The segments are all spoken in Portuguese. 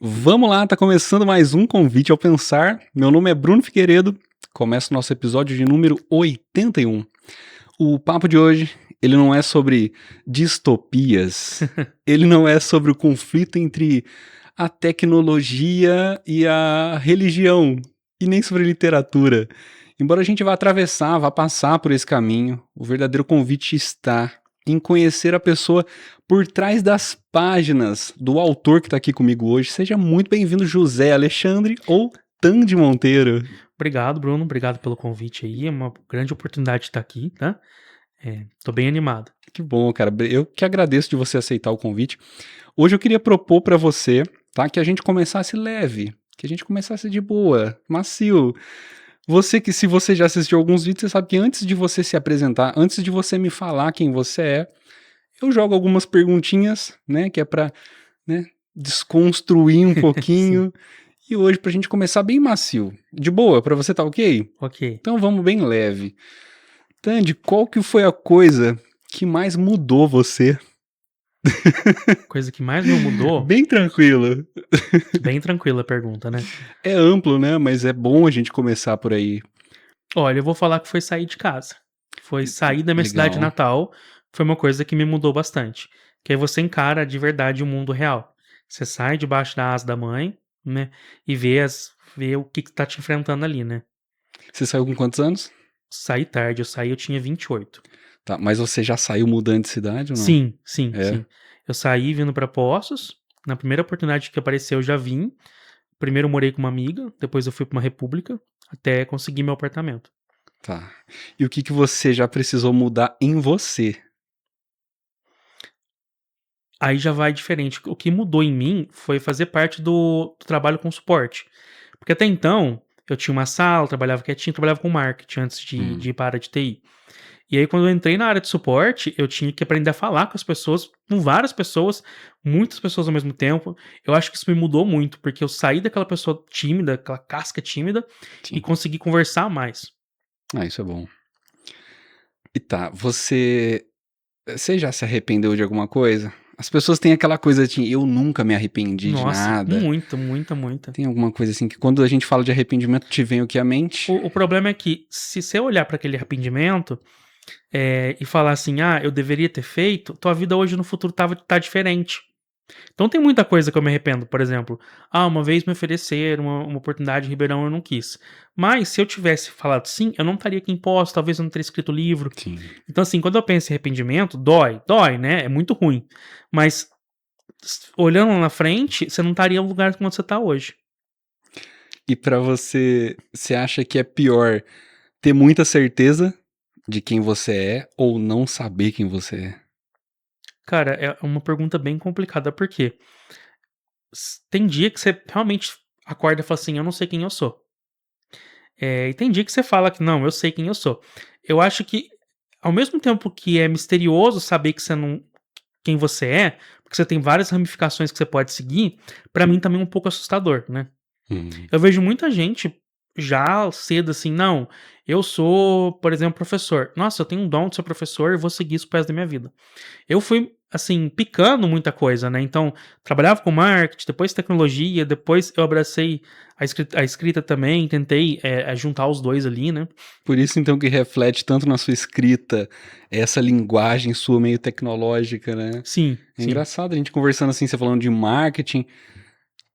Vamos lá, tá começando mais um Convite ao Pensar. Meu nome é Bruno Figueiredo. Começa o nosso episódio de número 81. O papo de hoje, ele não é sobre distopias. Ele não é sobre o conflito entre a tecnologia e a religião, e nem sobre literatura. Embora a gente vá atravessar, vá passar por esse caminho, o verdadeiro convite está em conhecer a pessoa por trás das páginas do autor que está aqui comigo hoje. Seja muito bem-vindo, José Alexandre ou Tandy Monteiro. Obrigado, Bruno. Obrigado pelo convite aí. É uma grande oportunidade de estar aqui, tá? Tô bem animado. Que bom, cara. Eu que agradeço de você aceitar o convite. Hoje eu queria propor para você, tá, que a gente começasse leve, que a gente começasse de boa, macio. Você que, se você já assistiu alguns vídeos, você sabe que antes de você se apresentar, antes de você me falar quem você é, eu jogo algumas perguntinhas, né, que é pra, né, desconstruir um Sim, pouquinho. E hoje pra gente começar bem macio. De boa, pra você tá ok? ok. Então vamos bem leve. Tandy, qual que foi a coisa que mais mudou você? Coisa que mais me mudou, Bem tranquilo. bem tranquila a pergunta, né? É amplo, né, mas é bom a gente começar por aí. Olha, eu vou falar que foi sair de casa. Foi sair da minha cidade Legal. natal, foi uma coisa que me mudou bastante. Que aí você encara de verdade o mundo real. Você sai debaixo da asa da mãe, né? E vê o que tá te enfrentando ali, né? Você saiu com quantos anos? Saí tarde, eu tinha 28. Tá, mas você já saiu mudando de cidade ou não? Sim, sim, É, sim. Eu saí vindo pra Poços. Na primeira oportunidade que apareceu, eu já vim. Primeiro eu morei com uma amiga, depois eu fui pra uma república, até conseguir meu apartamento. tá. E o que que você já precisou mudar em você? Aí já vai diferente. O que mudou em mim foi fazer parte do trabalho com suporte. Porque até então, eu tinha uma sala, trabalhava quietinho, trabalhava com marketing antes de Hum. ir para a área de TI. E aí, quando eu entrei na área de suporte, eu tinha que aprender a falar com as pessoas, com várias pessoas, muitas pessoas ao mesmo tempo. Eu acho que isso me mudou muito, porque eu saí daquela pessoa tímida, aquela casca tímida, e Sim. consegui conversar mais. Ah, isso é bom. E tá, você já se arrependeu de alguma coisa? As pessoas têm aquela coisa de eu nunca me arrependi de Nossa, nada. muita, muita, muita. Tem alguma coisa assim que quando a gente fala de arrependimento te vem o que à mente? O problema é que, se você olhar para aquele arrependimento e falar assim: "Ah, eu deveria ter feito", tua vida hoje no futuro tá diferente. Então tem muita coisa que eu me arrependo, por exemplo, uma vez me ofereceram uma oportunidade em Ribeirão, eu não quis. Mas se eu tivesse falado sim, eu não estaria aqui em Poços, talvez eu não teria escrito o livro. Sim. Então assim, quando eu penso em arrependimento, dói, né, é muito ruim. Mas olhando lá na frente, você não estaria no lugar como você tá hoje. E pra você, você acha que é pior ter muita certeza de quem você é ou não saber quem você é? Cara, é uma pergunta bem complicada, porque tem dia que você realmente acorda e fala assim: "Eu não sei quem eu sou". E tem dia que você fala que: "Não, eu sei quem eu sou". Eu acho que, ao mesmo tempo que é misterioso saber que você não quem você é, porque você tem várias ramificações que você pode seguir, pra mim também é um pouco assustador, né. Hum. Eu vejo muita gente já cedo assim: "Não, eu sou, por exemplo, professor. Nossa, eu tenho um dom de ser professor e vou seguir isso pro resto da minha vida". Eu fui, assim, picando muita coisa, né, então, trabalhava com marketing, depois tecnologia, depois eu abracei a escrita também, tentei, juntar os 2 ali, né. Por isso então que reflete tanto na sua escrita, essa linguagem sua meio tecnológica, né. Sim, É sim. engraçado a gente conversando assim, você falando de marketing,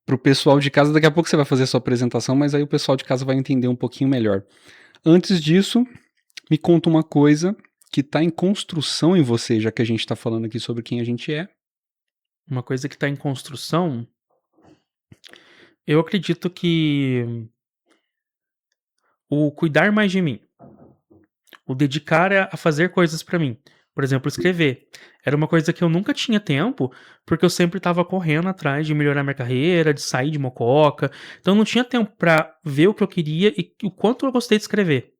para o pessoal de casa daqui a pouco você vai fazer a sua apresentação, mas aí o pessoal de casa vai entender um pouquinho melhor. Antes disso, me conta uma coisa que está em construção em você, já que a gente está falando aqui sobre quem a gente é. Uma coisa que tá em construção, eu acredito que o cuidar mais de mim, o dedicar a fazer coisas pra mim. Por exemplo, escrever. Era uma coisa que eu nunca tinha tempo, porque eu sempre estava correndo atrás de melhorar minha carreira, de sair de mococa, então não tinha tempo pra ver o que eu queria e o quanto eu gostei de escrever.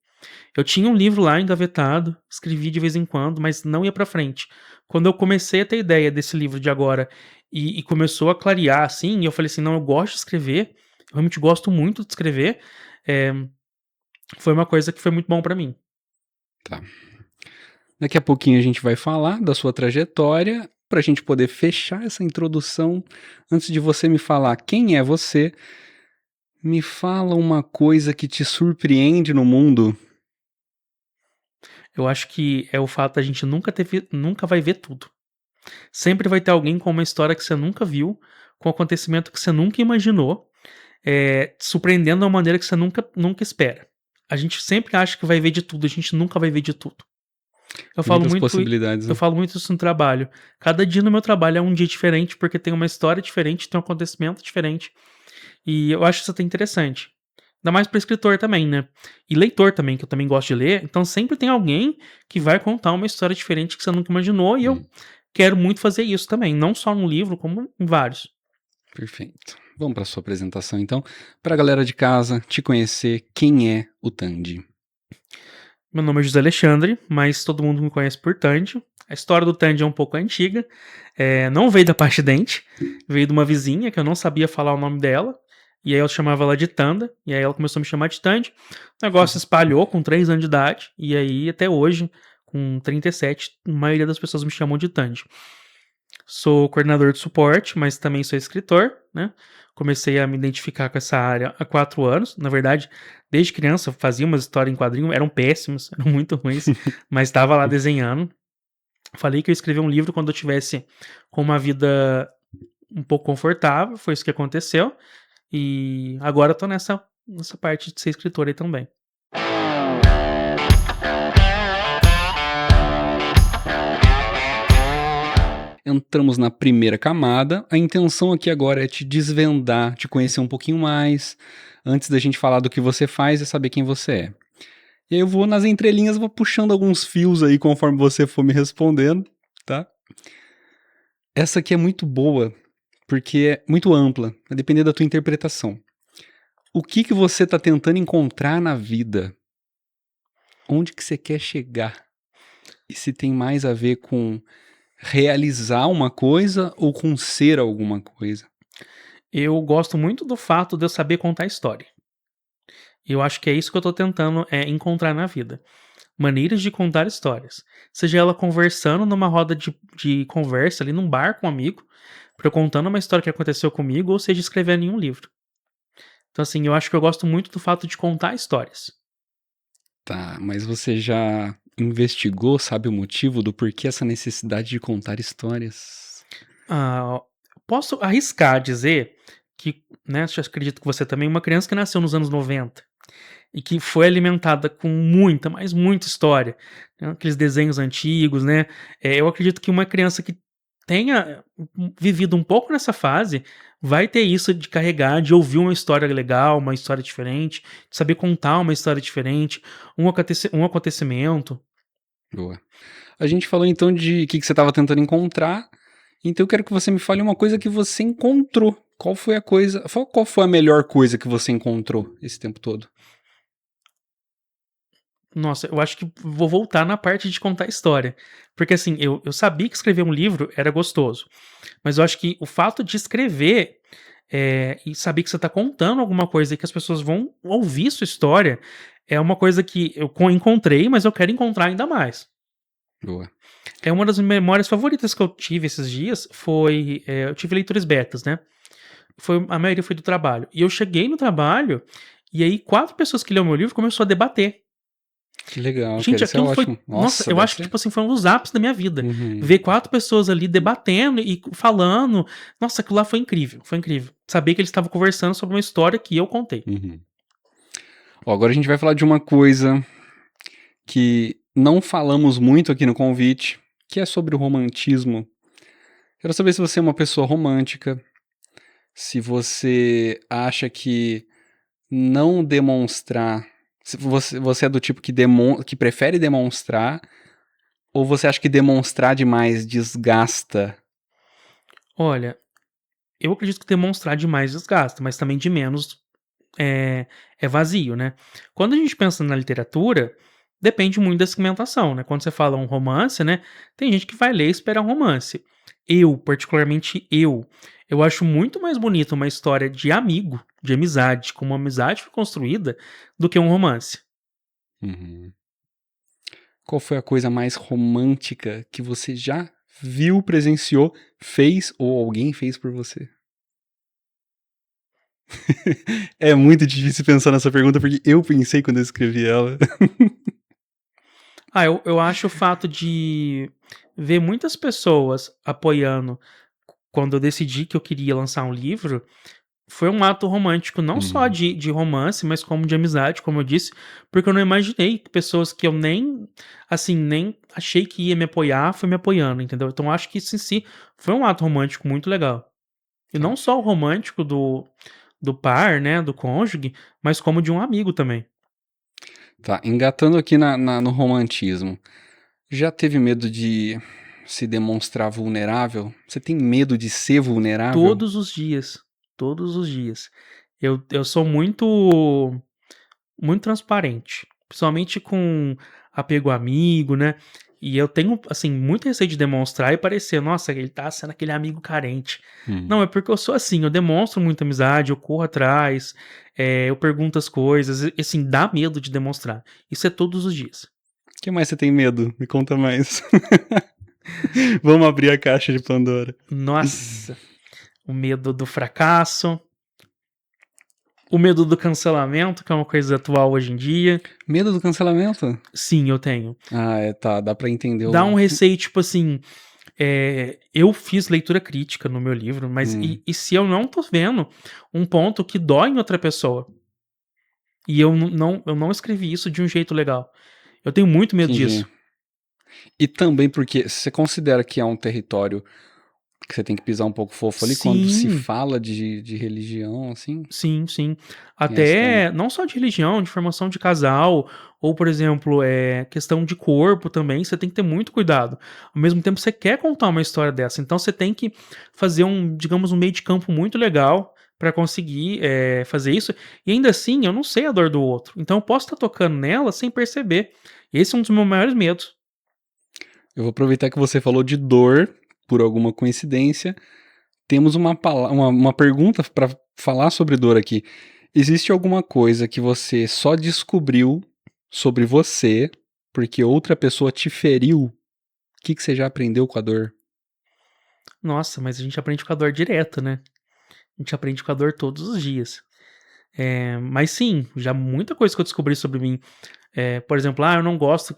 Eu tinha um livro lá engavetado, escrevi de vez em quando, mas não ia pra frente. Quando eu comecei a ter ideia desse livro de agora e começou a clarear, assim, e eu falei assim: "Não, eu gosto de escrever, eu realmente gosto muito de escrever", eh, foi uma coisa que foi muito bom pra mim. Tá. Daqui a pouquinho a gente vai falar da sua trajetória para a gente poder fechar essa introdução, antes de você me falar quem é você, me fala uma coisa que te surpreende no mundo. Eu acho que é o fato da gente nunca vai ver tudo. Sempre vai ter alguém com uma história que você nunca viu, com um acontecimento que você nunca imaginou, surpreendendo de uma maneira que você nunca espera. A gente sempre acha que vai ver de tudo, a gente nunca vai ver de tudo. Eu falo Muitas muito possibilidades, eu né? falo muito isso no trabalho. Cada dia no meu trabalho é um dia diferente, porque tem uma história diferente, tem um acontecimento diferente, e eu acho isso até interessante. Ainda mais para escritor também, né. E leitor também, que eu também gosto de ler, então sempre tem alguém que vai contar uma história diferente que você nunca imaginou, e eu Hum, quero muito fazer isso também, não só no livro, como em vários. perfeito. Vamos para sua apresentação, então, para a galera de casa te conhecer, quem é o Tandy? Meu nome é José Alexandre, mas todo mundo me conhece por Tandy. A história do Tandy é um pouco antiga, não veio da parte dente, veio de uma vizinha que eu não sabia falar o nome dela, e aí eu chamava ela de Tanda, e aí ela começou a me chamar de Tandy. O negócio espalhou com 3 anos de idade, e aí até hoje, com 37, a maioria das pessoas me chamam de Tandy. Sou coordenador de suporte, mas também sou escritor, né? Comecei a me identificar com essa área há 4 anos. Na verdade, desde criança eu fazia umas histórias em quadrinho, eram péssimos, eram muito ruins, mas estava lá desenhando. Falei que eu ia escrever um livro quando eu tivesse com uma vida um pouco confortável, foi isso que aconteceu. E agora eu tô nessa parte de ser escritor aí também. Entramos na primeira camada. A intenção aqui agora é te desvendar, te conhecer um pouquinho mais. Antes da gente falar do que você faz, é saber quem você é. E aí eu vou nas entrelinhas, vou puxando alguns fios aí conforme você for me respondendo, tá? Essa aqui é muito boa, porque é muito ampla, vai depender da tua interpretação. O que que você tá tentando encontrar na vida? Onde que você quer chegar? E se tem mais a ver com realizar uma coisa ou com ser alguma coisa? Eu gosto muito do fato de eu saber contar história. E eu acho que é isso que eu tô tentando encontrar na vida. Maneiras de contar histórias. Seja ela conversando numa roda de conversa ali num bar com um amigo, pra eu contando uma história que aconteceu comigo, ou seja, escrevendo em um livro. Então, assim, eu acho que eu gosto muito do fato de contar histórias. Tá, mas você já investigou, sabe o motivo do porquê essa necessidade de contar histórias? Ah, posso arriscar dizer que, né, eu acredito que você também, uma criança que nasceu nos anos 90 e que foi alimentada com muita, mas muita história, né, aqueles desenhos antigos, né? Eu acredito que uma criança que tenha vivido um pouco nessa fase vai ter isso de carregar, de ouvir uma história legal, uma história diferente, de saber contar uma história diferente, um acontecimento. Boa. A gente falou então de que você estava tentando encontrar, então eu quero que você me fale uma coisa que você encontrou. Qual foi a coisa, qual foi a melhor coisa que você encontrou esse tempo todo? Nossa, eu acho que vou voltar na parte de contar história. Porque assim, eu sabia que escrever um livro era gostoso. Mas eu acho que o fato de escrever e saber que você está contando alguma coisa e que as pessoas vão ouvir sua história é uma coisa que eu encontrei, mas eu quero encontrar ainda mais. Boa. É uma das memórias favoritas que eu tive esses dias foi. Eu tive leitores betas, né? A maioria foi do trabalho. E eu cheguei no trabalho, e aí 4 pessoas que leram meu livro começou a debater. Que legal, cara, Gente, isso é aquilo foi ótimo. nossa, Nossa, eu deve acho que, ser. tipo assim, foi um dos ápices da minha vida. Uhum, Ver 4 pessoas ali debatendo e falando, nossa, aquilo lá foi incrível, foi incrível. Saber que eles estavam conversando sobre uma história que eu contei. uhum. Ó, agora a gente vai falar de uma coisa que não falamos muito aqui no convite, que é sobre o romantismo. Quero saber se você é uma pessoa romântica, se você acha que não demonstrar, se você é do tipo que prefere demonstrar, ou você acha que demonstrar demais desgasta? Olha, eu acredito que demonstrar demais desgasta, mas também de menos é vazio, né. Quando a gente pensa na literatura, depende muito da segmentação, né. Quando você fala um romance, né, tem gente que vai ler e esperar um romance. Eu, particularmente eu acho muito mais bonito uma história de amigo, de amizade, como uma amizade foi construída, do que um romance. Uhum. Qual foi a coisa mais romântica que você já viu, presenciou, fez ou alguém fez por você? É muito difícil pensar nessa pergunta porque eu pensei quando eu escrevi ela. Eu acho o fato de ver muitas pessoas apoiando quando eu decidi que eu queria lançar um livro, foi um ato romântico, não só Uhum. de romance, mas como de amizade, como eu disse, porque eu não imaginei que pessoas que eu nem, assim, nem achei que ia me apoiar, foi me apoiando, entendeu? Então eu acho que isso em si foi um ato romântico muito legal. E Tá. não só o romântico do par, né, do cônjuge, mas como de um amigo também. Tá, engatando aqui no romantismo. Já teve medo de se demonstrar vulnerável? Você tem medo de ser vulnerável? Todos os dias, todos os dias. Eu sou muito transparente, principalmente com apego amigo, né, e eu tenho, assim, muito receio de demonstrar e parecer: "Nossa, ele tá sendo aquele amigo carente". Hum. Não, é porque eu sou assim, eu demonstro muita amizade, eu corro atrás, eu pergunto as coisas, e assim, dá medo de demonstrar. Isso é todos os dias. O que mais você tem medo? Me conta mais. Vamos abrir a caixa de Pandora. Nossa, o medo do fracasso, o medo do cancelamento, que é uma coisa atual hoje em dia. Medo do cancelamento? Sim, eu tenho. Ah, é, tá, dá pra entender Dá o... um receio, tipo assim, eu fiz leitura crítica no meu livro, mas Hum, e se eu não tô vendo um ponto que dói em outra pessoa, e eu não escrevi isso de um jeito legal. Eu tenho muito medo entendi. disso. E também porque você considera que é um território que você tem que pisar um pouco fofo ali quando se Sim, fala de religião, assim? sim, sim. Tem essa também. Até não só de religião, de formação de casal, ou, por exemplo, questão de corpo também, você tem que ter muito cuidado. Ao mesmo tempo, você quer contar uma história dessa, então você tem que fazer digamos, um meio de campo muito legal para conseguir, fazer isso. E ainda assim, eu não sei a dor do outro, então eu posso estar tocando nela sem perceber. Esse é um dos meus maiores medos. Eu vou aproveitar que você falou de dor, por alguma coincidência. Temos uma pergunta para falar sobre dor aqui. Existe alguma coisa que você só descobriu sobre você porque outra pessoa te feriu? O que você já aprendeu com a dor? Nossa, mas a gente aprende com a dor direto, né? A gente aprende com a dor todos os dias. Mas sim, já muita coisa que eu descobri sobre mim. Por exemplo, eu não gosto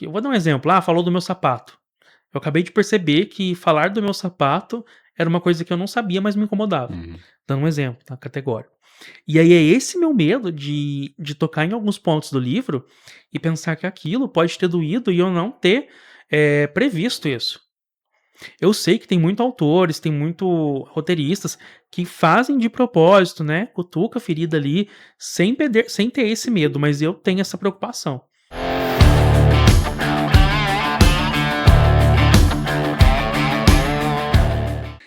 eu vou dar um exemplo, falou do meu sapato. Eu acabei de perceber que falar do meu sapato era uma coisa que eu não sabia, mas me incomodava. Uhum. Dando um exemplo, tá, categórico. E aí é esse meu medo de tocar em alguns pontos do livro e pensar que aquilo pode ter doído e eu não ter, previsto isso. Eu sei que tem muito autores, tem muito roteiristas que fazem de propósito, né, cutuca a ferida ali, sem ter esse medo, mas eu tenho essa preocupação.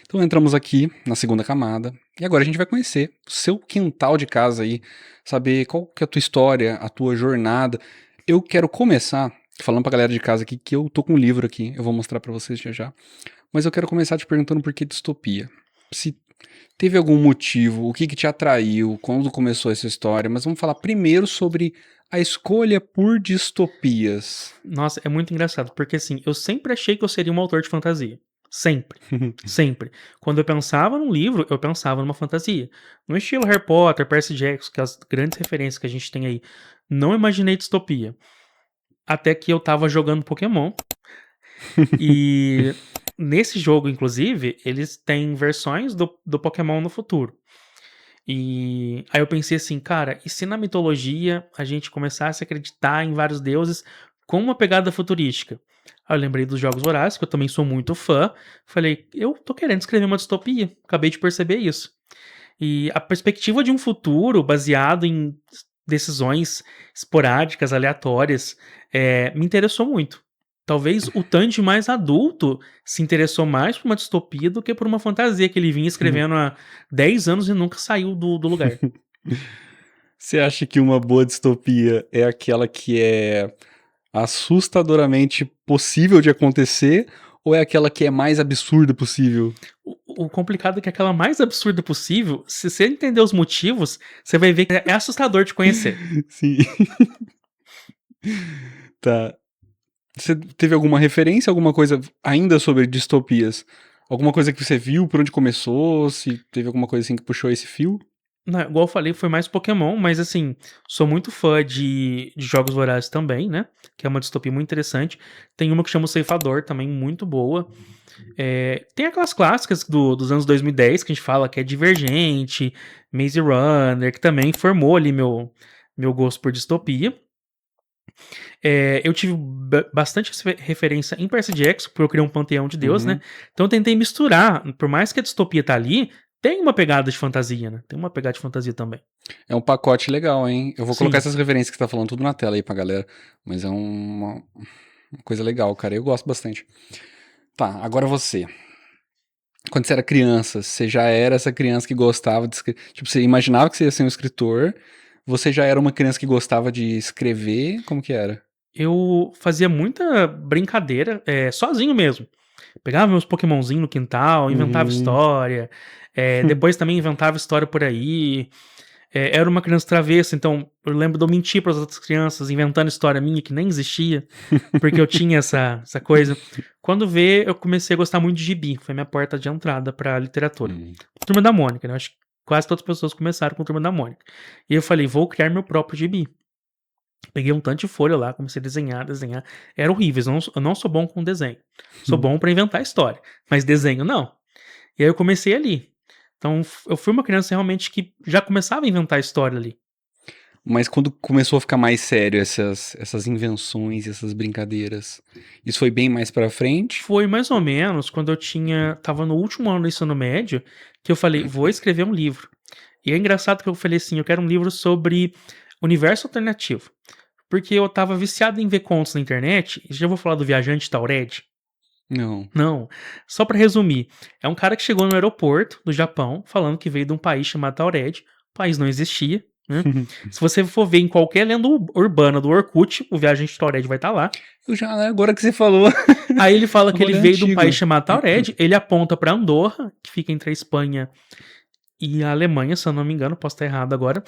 Então entramos aqui na segunda camada e agora a gente vai conhecer o seu quintal de casa aí, saber qual que é a tua história, a tua jornada. Eu quero começar falando pra galera de casa aqui que eu tô com um livro aqui, eu vou mostrar pra vocês já já. Mas eu quero começar te perguntando por que distopia. Se teve algum motivo, o que que te atraiu, quando começou essa história, mas vamos falar primeiro sobre a escolha por distopias. Nossa, é muito engraçado, porque assim, eu sempre achei que eu seria um autor de fantasia. Sempre. Sempre. Quando eu pensava num livro, eu pensava numa fantasia. No estilo Harry Potter, Percy Jackson, que é as grandes referências que a gente tem aí. Não imaginei distopia. Até que eu tava jogando Pokémon. E nesse jogo, inclusive, eles têm versões do Pokémon no futuro. E aí eu pensei assim, cara, e se na mitologia a gente começasse a acreditar em vários deuses com uma pegada futurística? Aí eu lembrei dos Jogos Vorazes, que eu também sou muito fã. Falei, eu tô querendo escrever uma distopia. Acabei de perceber isso. E a perspectiva de um futuro baseado em decisões esporádicas, aleatórias, me interessou muito. Talvez o Tandy mais adulto se interessou mais por uma distopia do que por uma fantasia que ele vinha escrevendo há 10 anos e nunca saiu do lugar. Você acha que uma boa distopia é aquela que é assustadoramente possível de acontecer ou é aquela que é mais absurda possível? O complicado é que aquela mais absurda possível, se você entender os motivos, você vai ver que é assustador de conhecer. Sim. Tá. Você teve alguma referência, alguma coisa ainda sobre distopias? Alguma coisa que você viu, por onde começou? Se teve alguma coisa assim que puxou esse fio? Igual eu falei, foi mais Pokémon, mas assim, sou muito fã de Jogos Vorazes também, né? Que é uma distopia muito interessante. Tem uma que chama o Ceifador, também muito boa. Tem aquelas clássicas dos anos 2010 que a gente fala que é Divergente, Maze Runner, que também formou ali meu gosto por distopia. Eu tive bastante referência em Percy Jackson, porque eu criei um panteão de Deus, né? Uhum. Então eu tentei misturar, por mais que a distopia tá ali, tem uma pegada de fantasia, né? Tem uma pegada de fantasia também. É um pacote legal, hein? Eu vou colocar Sim, essas referências que você tá falando tudo na tela aí pra galera. Mas é uma coisa legal, cara. Eu gosto bastante. Tá, agora você. Quando você era criança, você já era essa criança que gostava de escrever. Tipo, você imaginava que você ia ser um escritor. Você já era uma criança que gostava de escrever? Como que era? eu fazia muita brincadeira, sozinho mesmo. Pegava meus Pokémonzinhos no quintal, inventava Uhum. história. Depois também inventava história por aí. Era uma criança travessa, então eu lembro de eu mentir para as outras crianças, inventando história minha que nem existia, porque eu tinha essa coisa. Quando vê, eu comecei a gostar muito de gibi, foi minha porta de entrada para literatura. Hum. Turma da Mônica, né? Acho que quase todas as pessoas começaram com Turma da Mônica. E eu falei, vou criar meu próprio gibi. Peguei um tanto de folha lá, comecei a desenhar, desenhar. Era horrível, eu não sou bom com desenho. Sou bom para inventar história, mas desenho não. E aí eu comecei ali. Então eu fui uma criança realmente que já começava a inventar história ali. Mas quando começou a ficar mais sério essas invenções, essas brincadeiras, isso foi bem mais pra frente? Foi mais ou menos quando tava no último ano do ensino médio, que eu falei, vou escrever um livro. E é engraçado que eu falei assim, eu quero um livro sobre universo alternativo. Porque eu tava viciado em ver contos na internet, e já vou falar do Viajante Taured. Não. Não, só pra resumir, é um cara que chegou no aeroporto do Japão, falando que veio de um país chamado Taured, o país não existia, né? Se você for ver em qualquer lenda urbana do Orkut, o Viajante Taured vai estar lá. Eu já, agora que você falou, Aí ele fala o que ele rolê veio de um país antigo. chamado Taured, ele aponta pra Andorra, que fica entre a Espanha e a Alemanha, se eu não me engano, posso estar errado agora.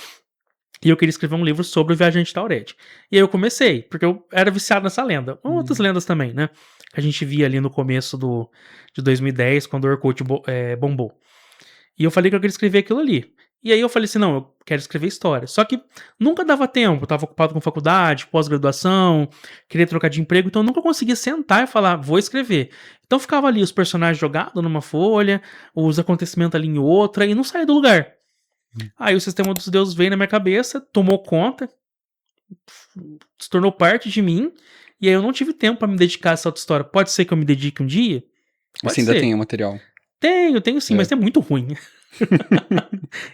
E eu queria escrever um livro sobre o Viajante Taured. E aí eu comecei, porque eu era viciado nessa lenda. Outras lendas também, né? Que a gente via ali no começo de 2010, quando o Orkut bombou. E eu falei que eu queria escrever aquilo ali. E aí eu falei assim, não, eu quero escrever história. Só que nunca dava tempo, eu tava ocupado com faculdade, pós-graduação, queria trocar de emprego, então eu nunca conseguia sentar e falar, vou escrever. Então ficava ali os personagens jogados numa folha, os acontecimentos ali em outra, e não saía do lugar. Aí o Sistema dos Deuses veio na minha cabeça, tomou conta, se tornou parte de mim, e aí eu não tive tempo pra me dedicar a essa outra história. Pode ser que eu me dedique um dia? Mas Pode você ainda tem ser. o material. Tenho sim, É. mas é muito ruim.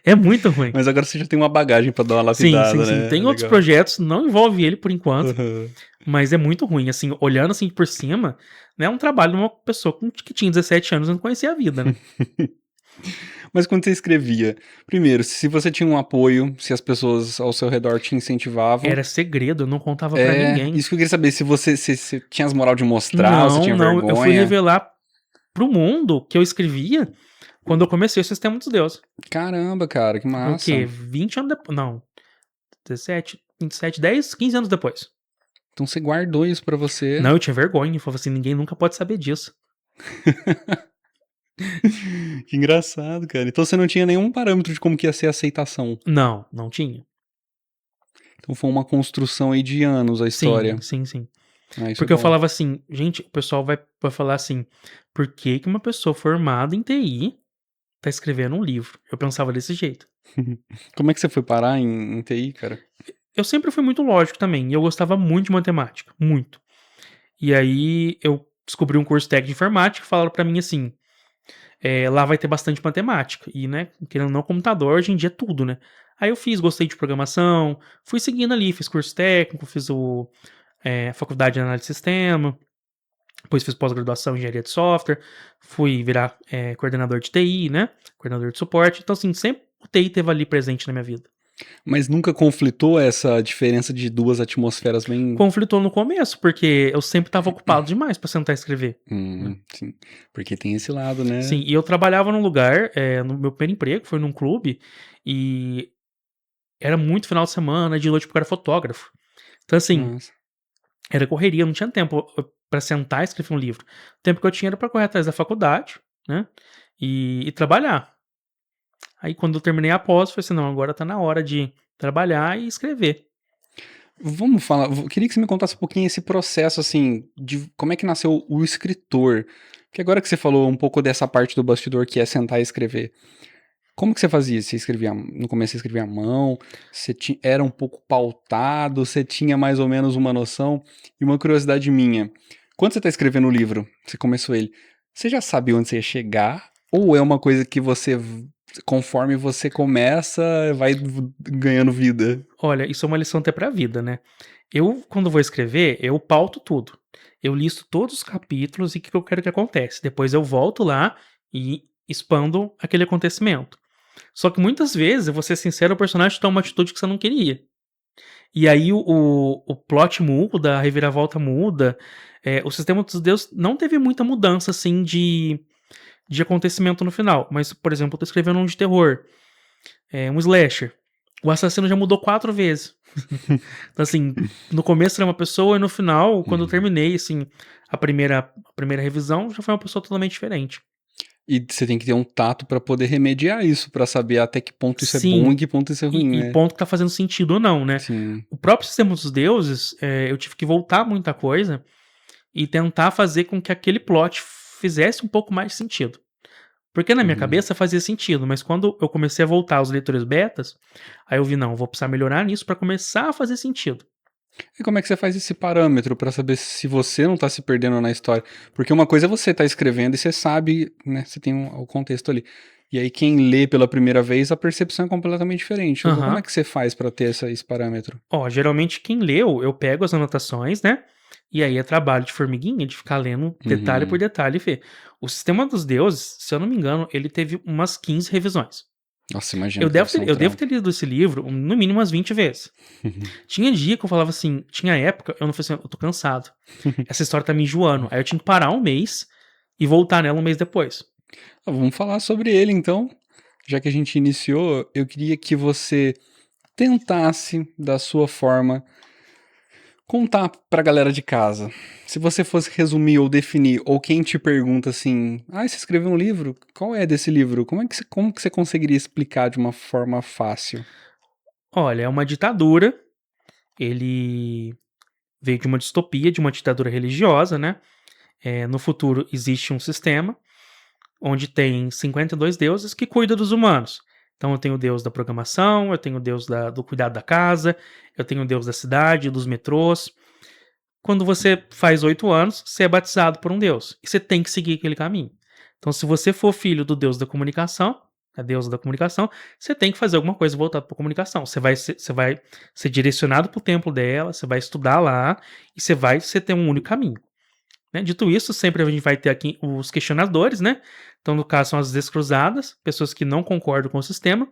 É muito ruim. Mas agora você já tem uma bagagem pra dar uma Sim, sim, lapidada, sim. né? Tem outros Legal. projetos, não envolve ele por enquanto, Aham. mas é muito ruim. Assim, olhando assim por cima, né, é um trabalho de uma pessoa que tinha 17 anos e não conhecia a vida, né? Mas quando você escrevia, primeiro, se você tinha um apoio, se as pessoas ao seu redor te incentivavam, Era segredo, eu não contava pra ninguém. isso que eu queria saber, se tinha as moral de mostrar, ou se Não, tinha não, eu fui vergonha. revelar pro mundo que eu escrevia quando eu comecei o Sistema dos Deuses. Caramba, cara, que Foi o quê? massa. 20 anos depois. Não, 17, 27, 10, 15 anos depois. Então você guardou isso pra você. Não, eu tinha vergonha. Eu falava assim: ninguém nunca pode saber disso. Que engraçado, cara. Então você não tinha nenhum parâmetro de como que ia ser a aceitação. Não, não tinha. Então foi uma construção aí de anos a Sim, história. sim, sim. Ah, isso é Porque eu bom. falava assim, gente, o pessoal vai falar assim: por que que uma pessoa formada em TI tá escrevendo um livro? Eu pensava desse jeito. Como é que você foi parar em TI, cara? Eu sempre fui muito lógico também, e eu gostava muito de matemática, muito. E aí eu descobri um curso técnico de informática e falaram pra mim assim: lá vai ter bastante matemática. E, né, querendo ou não, computador hoje em dia é tudo, né? Aí eu fiz, gostei de programação, fui seguindo ali, fiz curso técnico, fiz faculdade de análise de sistema, depois fiz pós-graduação em engenharia de software, fui virar coordenador de TI, né? Coordenador de suporte. Então, assim, sempre o TI esteve ali presente na minha vida. Mas nunca conflitou essa diferença de duas atmosferas bem. Conflitou no começo, porque eu sempre estava ocupado demais para sentar e escrever. Né? Sim. Porque tem esse lado, né? Sim, e eu trabalhava num lugar, no meu primeiro emprego, foi num clube, e era muito final de semana, de noite, porque eu era fotógrafo. Então, assim, Nossa. Era correria, não tinha tempo pra sentar e escrever um livro. O tempo que eu tinha era pra correr atrás da faculdade, né, e trabalhar. Aí quando eu terminei a pós, eu falei assim: "Não, agora tá na hora de trabalhar e escrever". Vamos falar, queria que você me contasse um pouquinho esse processo, assim, de como é que nasceu o escritor. Porque agora que você falou um pouco dessa parte do bastidor que é sentar e escrever, como que você fazia? Você escrevia, no começo você escrevia à mão, era um pouco pautado, você tinha mais ou menos uma noção? E uma curiosidade minha, quando você está escrevendo o livro, você começou ele, você já sabia onde você ia chegar? Ou é uma coisa que você, conforme você começa, vai ganhando vida? Olha, isso é uma lição até pra vida, né. Eu, quando vou escrever, eu pauto tudo. Eu listo todos os capítulos e o que eu quero que acontece. Depois eu volto lá e expando aquele acontecimento. Só que muitas vezes, eu vou ser sincero, o personagem toma uma atitude que você não queria. E aí o plot muda, a reviravolta muda. O Sistema dos Deuses não teve muita mudança, assim, de acontecimento no final. Mas, por exemplo, eu tô escrevendo um de terror, um slasher. O assassino já mudou 4 vezes. Então, assim, no começo era uma pessoa e no final, quando eu Uhum. terminei, assim, a primeira revisão, já foi uma pessoa totalmente diferente. E você tem que ter um tato pra poder remediar isso, pra saber até que ponto isso é bom Sim, e que ponto isso é e ruim, e né? ponto que tá fazendo sentido ou não, né. Sim. O próprio Sistema dos Deuses, eu tive que voltar muita coisa e tentar fazer com que aquele plot fizesse um pouco mais de sentido. Porque na minha Uhum. cabeça fazia sentido, mas quando eu comecei a voltar aos leitores betas, aí eu vi: "Não, vou precisar melhorar nisso pra começar a fazer sentido". E como é que você faz esse parâmetro pra saber se você não tá se perdendo na história? Porque uma coisa é você tá escrevendo e você sabe, né, você tem o contexto ali. E aí quem lê pela primeira vez, a percepção é completamente diferente. Como é Aham. que você faz pra ter esse parâmetro? Ó, geralmente quem leu, eu pego as anotações, né, e aí é trabalho de formiguinha, de ficar lendo detalhe por Uhum. detalhe e ver. O Sistema dos Deuses, se eu não me engano, ele teve umas 15 revisões. Nossa, imagino Eu que deve devo ser ter um eu devo ter trampo. lido esse livro, no mínimo umas 20 vezes. Tinha dia que eu falava assim, tinha época, eu não falei assim: "Eu tô cansado, essa história tá me enjoando", aí eu tinha que parar um mês e voltar nela um mês depois. Vamos falar sobre ele então. Já que a gente iniciou, eu queria que você tentasse, da sua forma, contar pra galera de casa. Se você fosse resumir ou definir, ou quem te pergunta assim: "Ah, você escreveu um livro? Qual é desse livro?" Como que você conseguiria explicar de uma forma fácil? Olha, é uma ditadura, ele veio de uma distopia, de uma ditadura religiosa, né, no futuro existe um sistema onde tem 52 deuses que cuidam dos humanos. Então eu tenho o deus da programação, eu tenho o deus do cuidado da casa, eu tenho o deus da cidade, dos metrôs. Quando você faz 8 anos, você é batizado por um deus, e você tem que seguir aquele caminho. Então se você for filho do deus da comunicação, a deusa da comunicação, você tem que fazer alguma coisa voltada para comunicação. Você vai ser direcionado para o templo dela, você vai estudar lá, e você tem um único caminho. Né? Dito isso, sempre a gente vai ter aqui os questionadores, né? Então, no caso, são as descruzadas, pessoas que não concordam com o sistema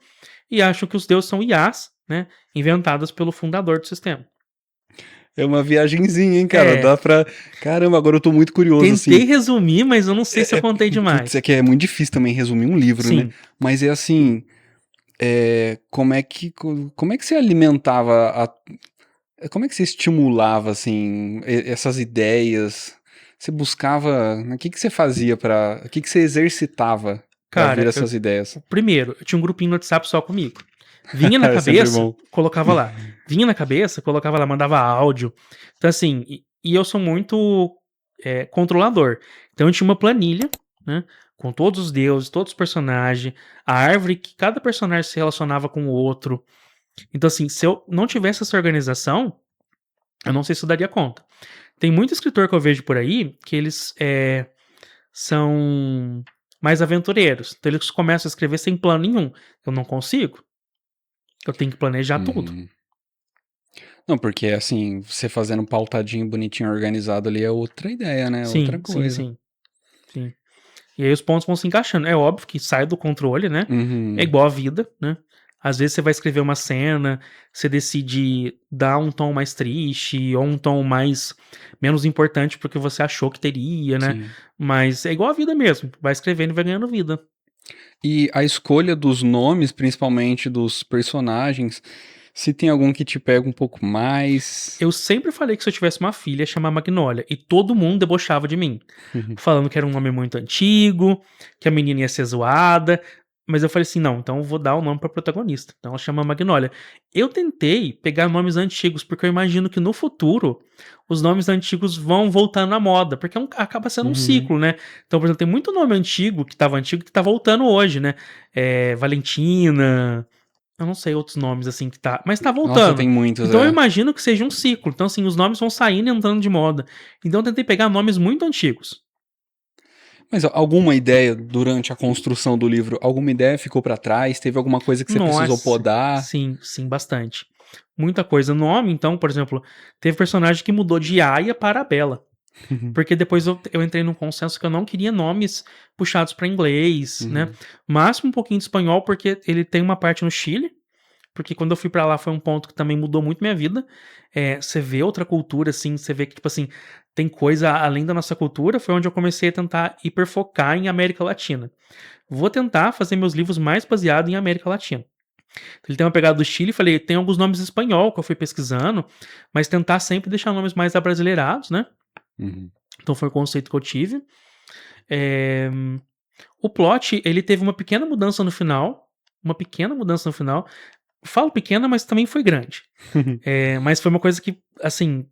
e acham que os deuses são IAs, né? Inventadas pelo fundador do sistema. É uma viagenzinha, hein, cara, É, dá pra caramba, agora eu tô muito curioso, assim. tentei resumir, mas eu não sei se eu É contei putz, é demais. que é muito difícil também resumir um livro, né, Sim, mas é assim, como é que você alimentava como é que você estimulava, assim, essas ideias? Você buscava, né, o que que você fazia para, o que que você exercitava para vir cara, essas ideias? primeiro, eu tinha um grupinho no WhatsApp só comigo. Vinha na É sempre cabeça, bom. colocava lá. Vinha na cabeça, colocava lá, mandava áudio. Então, assim, e eu sou muito controlador. Então, eu tinha uma planilha, né? Com todos os deuses, todos os personagens, a árvore que cada personagem se relacionava com o outro. Então, assim, se eu não tivesse essa organização, eu não sei se eu daria conta. Tem muito escritor que eu vejo por aí que eles são mais aventureiros. Então, eles começam a escrever sem plano nenhum. Eu não consigo. Eu tenho que planejar tudo. Uhum. Não, porque assim, você fazendo pautadinho, bonitinho, organizado ali é outra ideia, né, outra Sim, sim, coisa. sim, sim. E aí os pontos vão se encaixando. É óbvio que sai do controle, né? É Uhum. igual a vida, né? Às vezes você vai escrever uma cena, você decide dar um tom mais triste ou um tom mais menos importante porque você achou que teria, né? Sim. Mas é igual a vida mesmo. Vai escrevendo e vai ganhando vida. E a escolha dos nomes, principalmente dos personagens, Se tem algum que te pega um pouco mais. Eu sempre falei que se eu tivesse uma filha, ia chamar Magnólia. E todo mundo debochava de mim. Falando que era um nome muito antigo, que a menina ia ser zoada. Mas eu falei assim, não, então eu vou dar o nome pra protagonista. Então ela chama Magnólia. Eu tentei pegar nomes antigos, porque eu imagino que no futuro os nomes antigos vão voltando à moda, porque acaba sendo um Uhum. ciclo, né? Então, por exemplo, tem muito nome antigo que tá voltando hoje, né? Valentina, eu não sei outros nomes assim que tá, mas tá Nossa, voltando. tem muitos, Então eu é. imagino que seja um ciclo. Então, assim, os nomes vão saindo e entrando de moda. Então eu tentei pegar nomes muito antigos. Mas alguma ideia durante a construção do livro, alguma ideia ficou pra trás? Teve alguma coisa que você precisou Nossa, podar? sim, sim, bastante. Muita coisa. Nome, então, por exemplo, teve personagem que mudou de Aya para Bela. Porque depois eu entrei num consenso que eu não queria nomes puxados para inglês, né? Uhum. Máximo um pouquinho de espanhol, porque ele tem uma parte no Chile. Porque quando eu fui pra lá foi um ponto que também mudou muito minha vida. Você vê outra cultura, assim, você vê que, tipo assim, tem coisa além da nossa cultura. Foi onde eu comecei a tentar hiperfocar em América Latina. Vou tentar fazer meus livros mais baseados em América Latina. Ele tem uma pegada do Chile, falei, tem alguns nomes em espanhol que eu fui pesquisando, mas tentar sempre deixar nomes mais abrasileirados, né? Uhum. Então foi o conceito que eu tive. É, O plot, ele teve uma pequena mudança no final. Uma pequena mudança no final. Falo pequena, mas também foi grande. Mas foi uma coisa que, assim,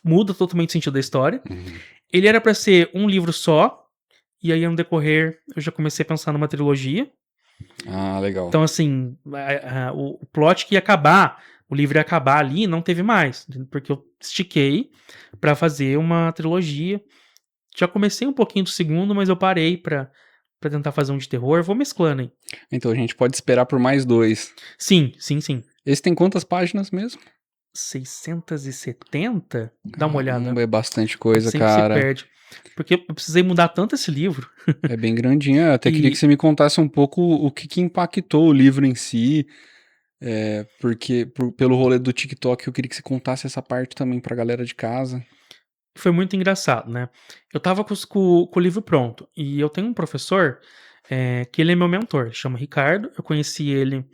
muda totalmente o sentido da história. Uhum. Ele era pra ser um livro só, e aí no decorrer eu já comecei a pensar numa trilogia. Ah, legal. Então, assim, o plot que ia acabar, o livro ia acabar ali, não teve mais, porque eu estiquei pra fazer uma trilogia. Já comecei um pouquinho do segundo, mas eu parei pra tentar fazer um de terror. Vou mesclando aí. Então a gente pode esperar por mais dois. Sim, sim, sim. Esse tem quantas páginas mesmo? 670? Dá uma olhada. Caramba, é bastante A gente coisa, sempre se cara. perde. Porque eu precisei mudar tanto esse livro. É bem grandinho. Eu até queria que E você me contasse um pouco o que que impactou o livro em si. Porque pelo rolê do TikTok eu queria que você contasse essa parte também pra galera de casa. foi muito engraçado, né? Eu tava com o livro pronto. E eu tenho um professor que ele é meu mentor. Ele chama Ricardo. Eu conheci ele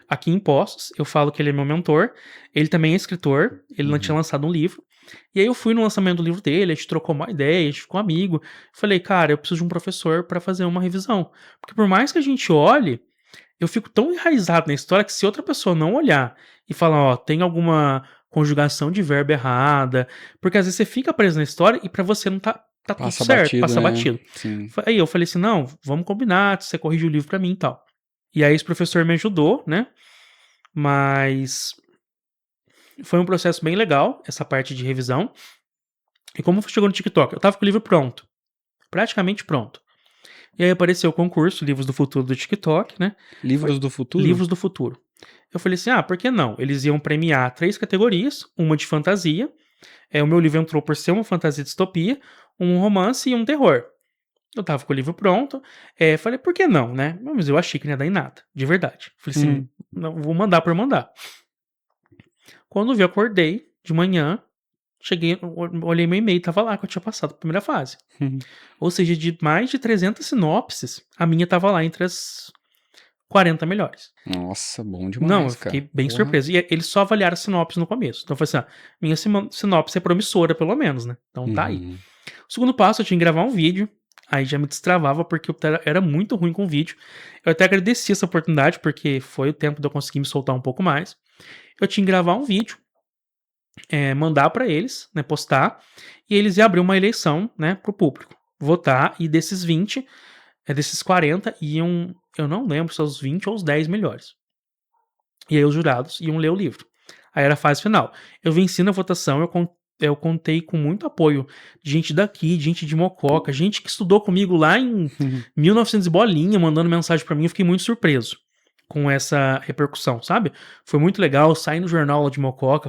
aqui em Poços. Eu falo que ele é meu mentor. Ele também é escritor. Ele não tinha Uhum. lançado um livro. E aí eu fui no lançamento do livro dele, a gente trocou uma ideia, a gente ficou amigo. Falei, cara, eu preciso de um professor pra fazer uma revisão. Porque por mais que a gente olhe, eu fico tão enraizado na história que se outra pessoa não olhar e falar, ó, tem alguma conjugação de verbo errada, porque às vezes você fica preso na história e pra você não tá tudo Passa certo, batido, passa né? batido. Sim. Aí eu falei assim, não, vamos combinar, você corrige o livro pra mim e tal. E aí esse professor me ajudou, né? Mas foi um processo bem legal, essa parte de revisão. E como chegou no TikTok? Eu tava com o livro pronto, praticamente pronto. E aí apareceu o concurso Livros do Futuro do TikTok, né? Foi Livros do futuro? Livros do Futuro. Eu falei assim: por que não? Eles iam premiar 3 categorias, uma de fantasia. O meu livro entrou por ser uma fantasia distopia, um romance e um terror. Eu tava com o livro pronto. Falei, por que não, né? Mas eu achei que não ia dar em nada, de verdade. Falei assim, Hum. não, vou mandar por mandar. Quando eu vi, eu acordei de manhã, cheguei, olhei meu e-mail, tava lá que eu tinha passado a primeira fase. Ou seja, de mais de 300 sinopses, a minha tava lá entre as 40 melhores. Nossa, bom Não, eu demais, cara. fiquei bem Porra. surpreso. E eles só avaliaram a sinopse no começo. Então foi assim, minha sinopse é promissora, pelo menos, né? Então tá aí. Uhum. O segundo passo, eu tinha que gravar um vídeo. Aí já me destravava, porque eu era muito ruim com vídeo. Eu até agradeci essa oportunidade, porque foi o tempo de eu conseguir me soltar um pouco mais. Eu tinha que gravar um vídeo, mandar pra eles, né, postar, e eles iam abrir uma eleição, né, pro público votar, e desses 20, desses 40, iam, eu não lembro se os 20 ou os 10 melhores. E aí os jurados iam ler o livro. Aí era a fase final. Eu venci na votação, eu contei com muito apoio de gente daqui, de gente de Mococa, gente que estudou comigo lá em 1900 e bolinha, mandando mensagem pra mim. Eu fiquei muito surpreso com essa repercussão, sabe? Foi muito legal, sair no jornal lá de Mococa,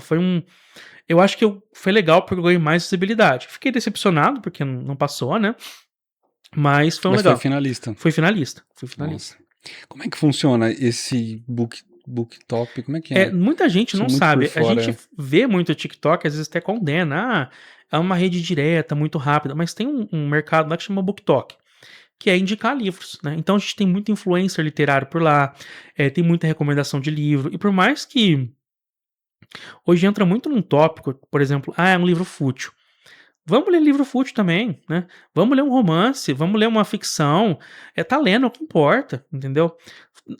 eu acho que foi legal porque eu ganhei mais visibilidade. Fiquei decepcionado porque não passou, né? Mas foi um Mas foi legal. finalista. Fui finalista. Nossa. Como é que funciona esse booktop? Como é que é? Muita gente Sou não muito por sabe. A fora. gente vê muito o TikTok, às vezes até condena. É uma rede direta, muito rápida. Mas tem um mercado lá que chama BookTok, que é indicar livros, né? Então a gente tem muito influencer literário por lá, tem muita recomendação de livro. E por mais que Hoje entra muito num tópico, por exemplo, é um livro fútil. Vamos ler livro fútil também, né? Vamos ler um romance, vamos ler uma ficção. Tá lendo é o que importa, entendeu?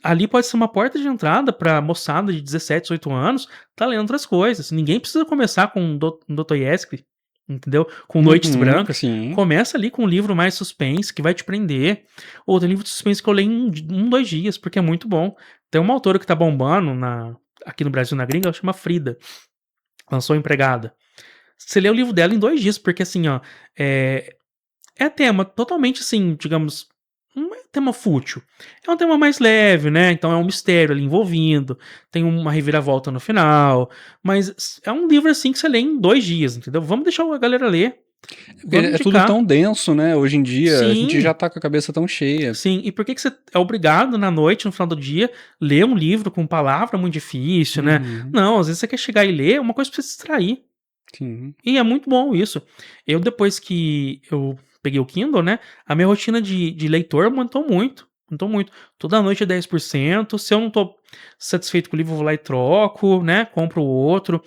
Ali pode ser uma porta de entrada pra moçada de 17, 18 anos, tá lendo outras coisas. Ninguém precisa começar com Dostoiévski, entendeu? Com Noites Uhum, Brancas. sim. Começa ali com um livro mais suspense, que vai te prender. Ou tem livro de suspense que eu leio em 2 dias, porque é muito bom. Tem uma autora que tá bombando aqui no Brasil, na gringa, ela chama Frida. Lançou Empregada. Você lê o livro dela em 2 dias, porque assim, ó, é é tema totalmente assim, digamos, não é tema fútil. É um tema mais leve, né, então é um mistério ali envolvendo, tem uma reviravolta no final, mas é um livro, assim, que você lê em 2 dias, entendeu. Vamos deixar a galera ler, Porque vamos é tudo indicar. tão denso, né? Hoje em dia, a gente já Sim, tá com a cabeça tão cheia. sim. E por que que você é obrigado na noite, no final do dia, ler um livro com palavra muito difícil, né. Uhum, Não, às vezes você quer chegar e ler uma coisa pra você se distrair. sim. E é muito bom isso. Eu depois que eu peguei o Kindle, né, a minha rotina de leitor aumentou muito, aumentou muito. Toda noite é 10%, se eu não tô satisfeito com o livro, eu vou lá e troco, né, compro outro.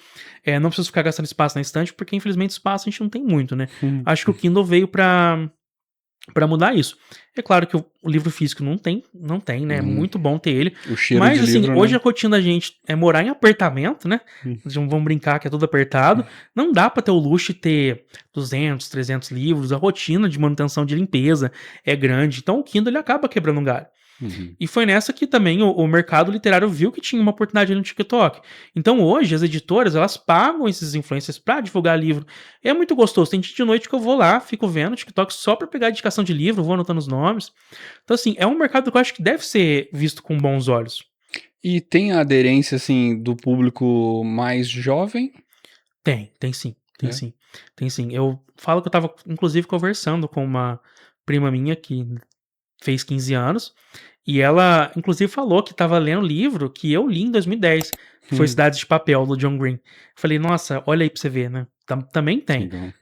Não preciso ficar gastando espaço na estante, porque infelizmente espaço a gente não tem muito, né. Hum. Acho que o Kindle veio pra mudar isso. É claro que o livro físico não tem, né, é Hum, muito bom ter ele, o cheiro mas de assim, livro, hoje né? a rotina da gente é morar em apartamento, né, Hum. vamos brincar que é tudo apertado, não dá pra ter o luxo de ter 200, 300 livros, a rotina de manutenção de limpeza é grande, então o Kindle ele acaba quebrando um galho. Uhum. E foi nessa que também o mercado literário viu que tinha uma oportunidade no TikTok. Então hoje as editoras, elas pagam esses influencers pra divulgar livro. É muito gostoso. Tem dia de noite que eu vou lá, fico vendo o TikTok só pra pegar indicação de livro, vou anotando os nomes. Então assim, é um mercado que eu acho que deve ser visto com bons olhos. E tem a aderência, assim, do público mais jovem? Tem sim, tem É. sim, tem sim. Eu falo que eu estava inclusive conversando com uma prima minha que fez 15 anos, e ela inclusive falou que estava lendo o livro que eu li em 2010, que foi Hum, Cidades de Papel, do John Green. Falei: "Nossa, olha aí pra você ver, né". Também tem. legal.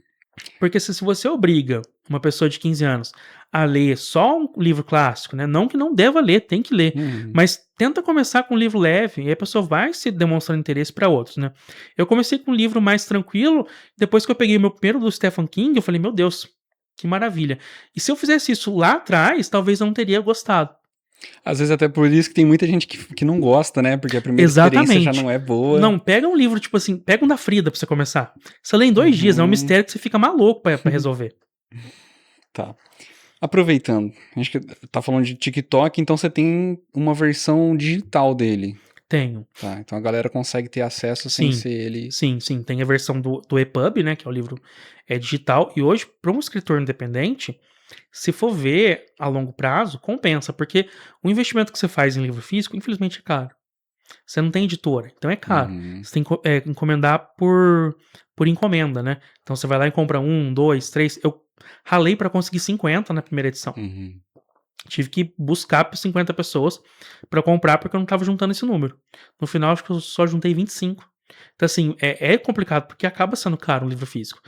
Porque se você obriga uma pessoa de 15 anos a ler só um livro clássico, né, não que não deva ler, tem que ler, Uhum. mas tenta começar com um livro leve, e aí a pessoa vai se demonstrando interesse para outros, né. Eu comecei com um livro mais tranquilo, depois que eu peguei meu primeiro do Stephen King, eu falei: "Meu Deus, que maravilha". E se eu fizesse isso lá atrás, talvez eu não teria gostado. Às vezes até por isso que tem muita gente que não gosta, né, porque a primeira experiência já Exatamente. não é boa. Não, pega um livro, tipo assim, pega um da Frida pra você começar. Você lê em 2 dias, é um Uhum. mistério que você fica maluco pra resolver. Tá. Aproveitando, a gente tá falando de TikTok, então você tem uma versão digital dele, Tenho. tá? Então a galera consegue ter acesso sem Sim, ser ele. sim, sim. Tem a versão do EPUB, né, que é o livro digital. E hoje, para um escritor independente, se for ver a longo prazo, compensa, porque o investimento que você faz em livro físico, infelizmente, é caro. Você não tem editora, então é caro. Uhum, Você tem que encomendar por encomenda, né? Então você vai lá e compra um, dois, três. Eu ralei para conseguir 50 na primeira edição. uhum. Tive que buscar por 50 pessoas pra comprar, porque eu não estava juntando esse número. No final, acho que eu só juntei 25. Então, assim, é complicado, porque acaba sendo caro um livro físico.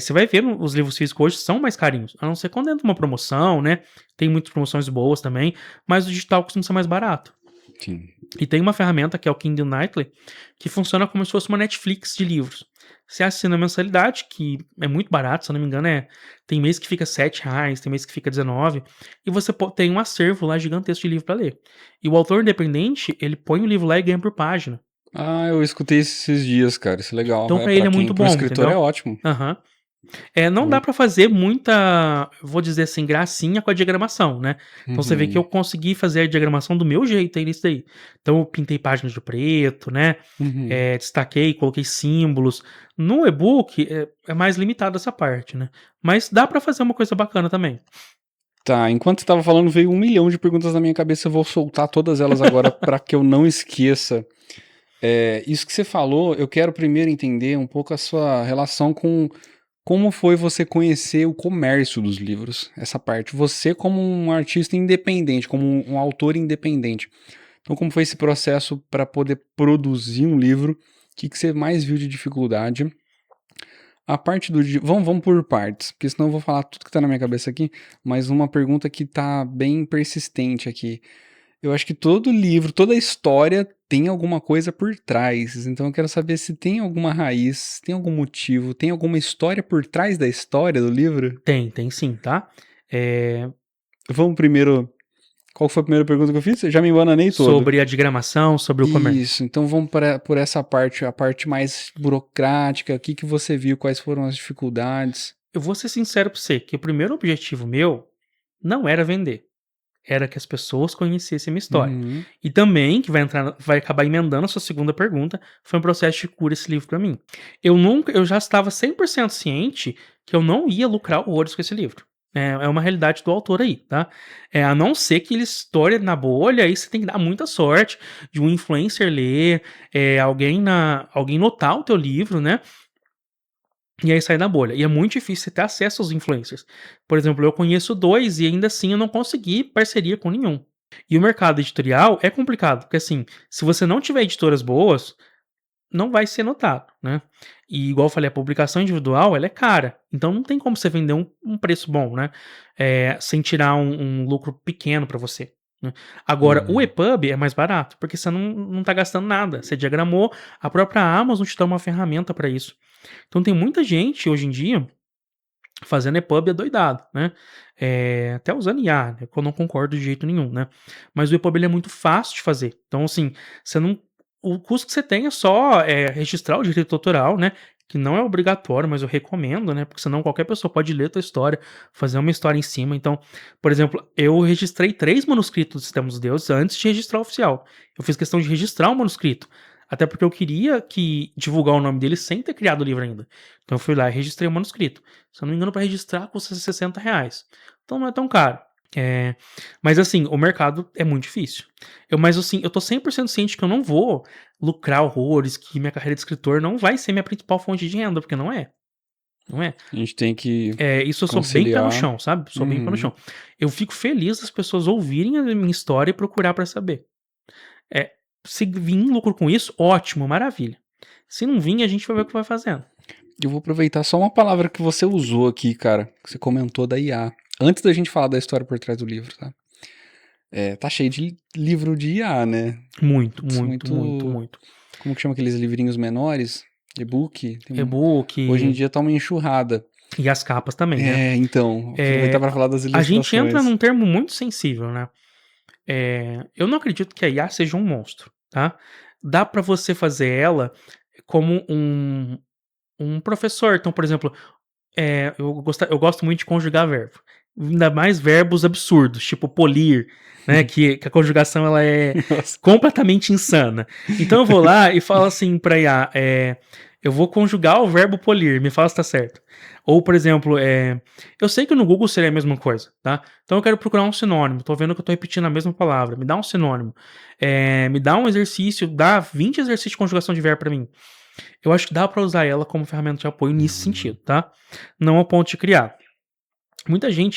Você vai ver os livros físicos hoje são mais carinhos, a não ser quando entra uma promoção, né? Tem muitas promoções boas também, mas o digital costuma ser mais barato. Sim. E tem uma ferramenta que é o Kindle Nightly, que funciona como se fosse uma Netflix de livros. Você assina a mensalidade, que é muito barato, se eu não me engano, tem mês que fica R$ 7, tem mês que fica 19, e você tem um acervo lá gigantesco de livro para ler. E o autor independente, ele põe o livro lá e ganha por página. Ah, eu escutei isso esses dias, cara. Isso é legal. Então É para ele para é quem, muito pro bom, escritor é entendeu? ótimo. Aham. Não dá Muito. pra fazer muita, vou dizer assim, gracinha com a diagramação, né. Então você vê que Uhum, eu consegui fazer a diagramação do meu jeito aí nisso daí. Então eu pintei páginas de preto, né, uhum. destaquei, coloquei símbolos. No e-book é mais limitado essa parte, né, mas dá pra fazer uma coisa bacana também. Tá, enquanto você tava falando, veio 1 milhão de perguntas na minha cabeça. Eu vou soltar todas elas agora para que eu não esqueça. Isso que você falou, eu quero primeiro entender um pouco a sua relação com como foi você conhecer o comércio dos livros, essa parte. Você como um artista independente, como um autor independente. Então, como foi esse processo para poder produzir um livro? O que que você mais viu de dificuldade? A parte do vamos por partes, porque senão eu vou falar tudo que tá na minha cabeça aqui, mas uma pergunta que tá bem persistente aqui. Eu acho que todo livro, toda história tem alguma coisa por trás. Então eu quero saber se tem alguma raiz, tem algum motivo, tem alguma história por trás da história do livro? Tem sim, tá? É, Vamos primeiro. Qual foi a primeira pergunta que eu fiz? Eu já me embananei todo. sobre a diagramação, sobre o comércio. Isso, então vamos por essa parte, a parte mais burocrática. O que que você viu? Quais foram as dificuldades? Eu vou ser sincero pra você, que o primeiro objetivo meu não era vender. Era que as pessoas conhecessem a minha história. Uhum. E também, que vai acabar emendando a sua segunda pergunta, foi um processo de cura esse livro pra mim. Eu já estava 100% ciente que eu não ia lucrar horrores com esse livro. É uma realidade do autor aí, tá? A não ser que ele estoure na bolha, aí você tem que dar muita sorte de um influencer ler, alguém notar o teu livro, né? E aí sai da bolha. E é muito difícil você ter acesso aos influencers. Por exemplo, eu conheço 2 e ainda assim eu não consegui parceria com nenhum. E o mercado editorial é complicado, porque assim, se você não tiver editoras boas, não vai ser notado, né? E igual eu falei, a publicação individual, ela é cara. Então não tem como você vender um preço bom, né? Sem tirar um lucro pequeno para você, né? Agora, o Uhum. EPUB é mais barato, porque você não tá gastando nada. Você diagramou, a própria Amazon te dá uma ferramenta para isso. Então tem muita gente hoje em dia fazendo EPUB adoidado, né? Até usando IA, né? Que eu não concordo de jeito nenhum, né? Mas o EPUB ele é muito fácil de fazer. Então, assim, você não. O custo que você tem é só registrar o direito autoral, né? Que não é obrigatório, mas eu recomendo, né? Porque senão qualquer pessoa pode ler a tua história, fazer uma história em cima. Então, por exemplo, eu registrei 3 manuscritos do Sistema dos Deuses antes de registrar o oficial. Eu fiz questão de registrar o manuscrito. Até porque eu queria divulgar o nome dele sem ter criado o livro ainda. Então eu fui lá e registrei o manuscrito. Se eu não me engano, para registrar custa R$ 60. Então não é tão caro. É, mas assim, o mercado é muito difícil. Mas assim, eu tô 100% ciente que eu não vou lucrar horrores, que minha carreira de escritor não vai ser minha principal fonte de renda, porque não é. Não é. A gente tem que Isso eu sou bem pé no conciliar. chão, sabe? Sou bem pé no Uhum. chão. Eu fico feliz das pessoas ouvirem a minha história e procurar para saber. É, se vir lucro com isso, ótimo, maravilha. Se não vir, a gente vai ver o que vai fazendo. Eu vou aproveitar só uma palavra que você usou aqui, cara, que você comentou da IA. Antes da gente falar da história por trás do livro, tá? Tá cheio de livro de IA, né? Muito, Putz, muito, muito, muito. como que chama aqueles livrinhos menores? E-book? E-book Hoje em dia tá uma enxurrada. e as capas também, né? Então, aproveitar para falar das A gente entra ilustrações. num termo muito sensível, né? Eu não acredito que a IA seja um monstro, tá? Dá pra você fazer ela como um professor. Então, por exemplo, eu gosto muito de conjugar verbo. Ainda mais verbos absurdos, tipo polir, né? Que a conjugação ela é Nossa. completamente insana. Então eu vou lá e falo assim pra IA, eu vou conjugar o verbo polir, me fala se tá certo. Ou, por exemplo, eu sei que no Google seria a mesma coisa, tá? Então eu quero procurar um sinônimo, tô vendo que eu tô repetindo a mesma palavra, me dá um sinônimo. Me dá um exercício, dá 20 exercícios de conjugação de verbo pra mim. Eu acho que dá pra usar ela como ferramenta de apoio nesse sentido, tá? Não ao ponto de criar.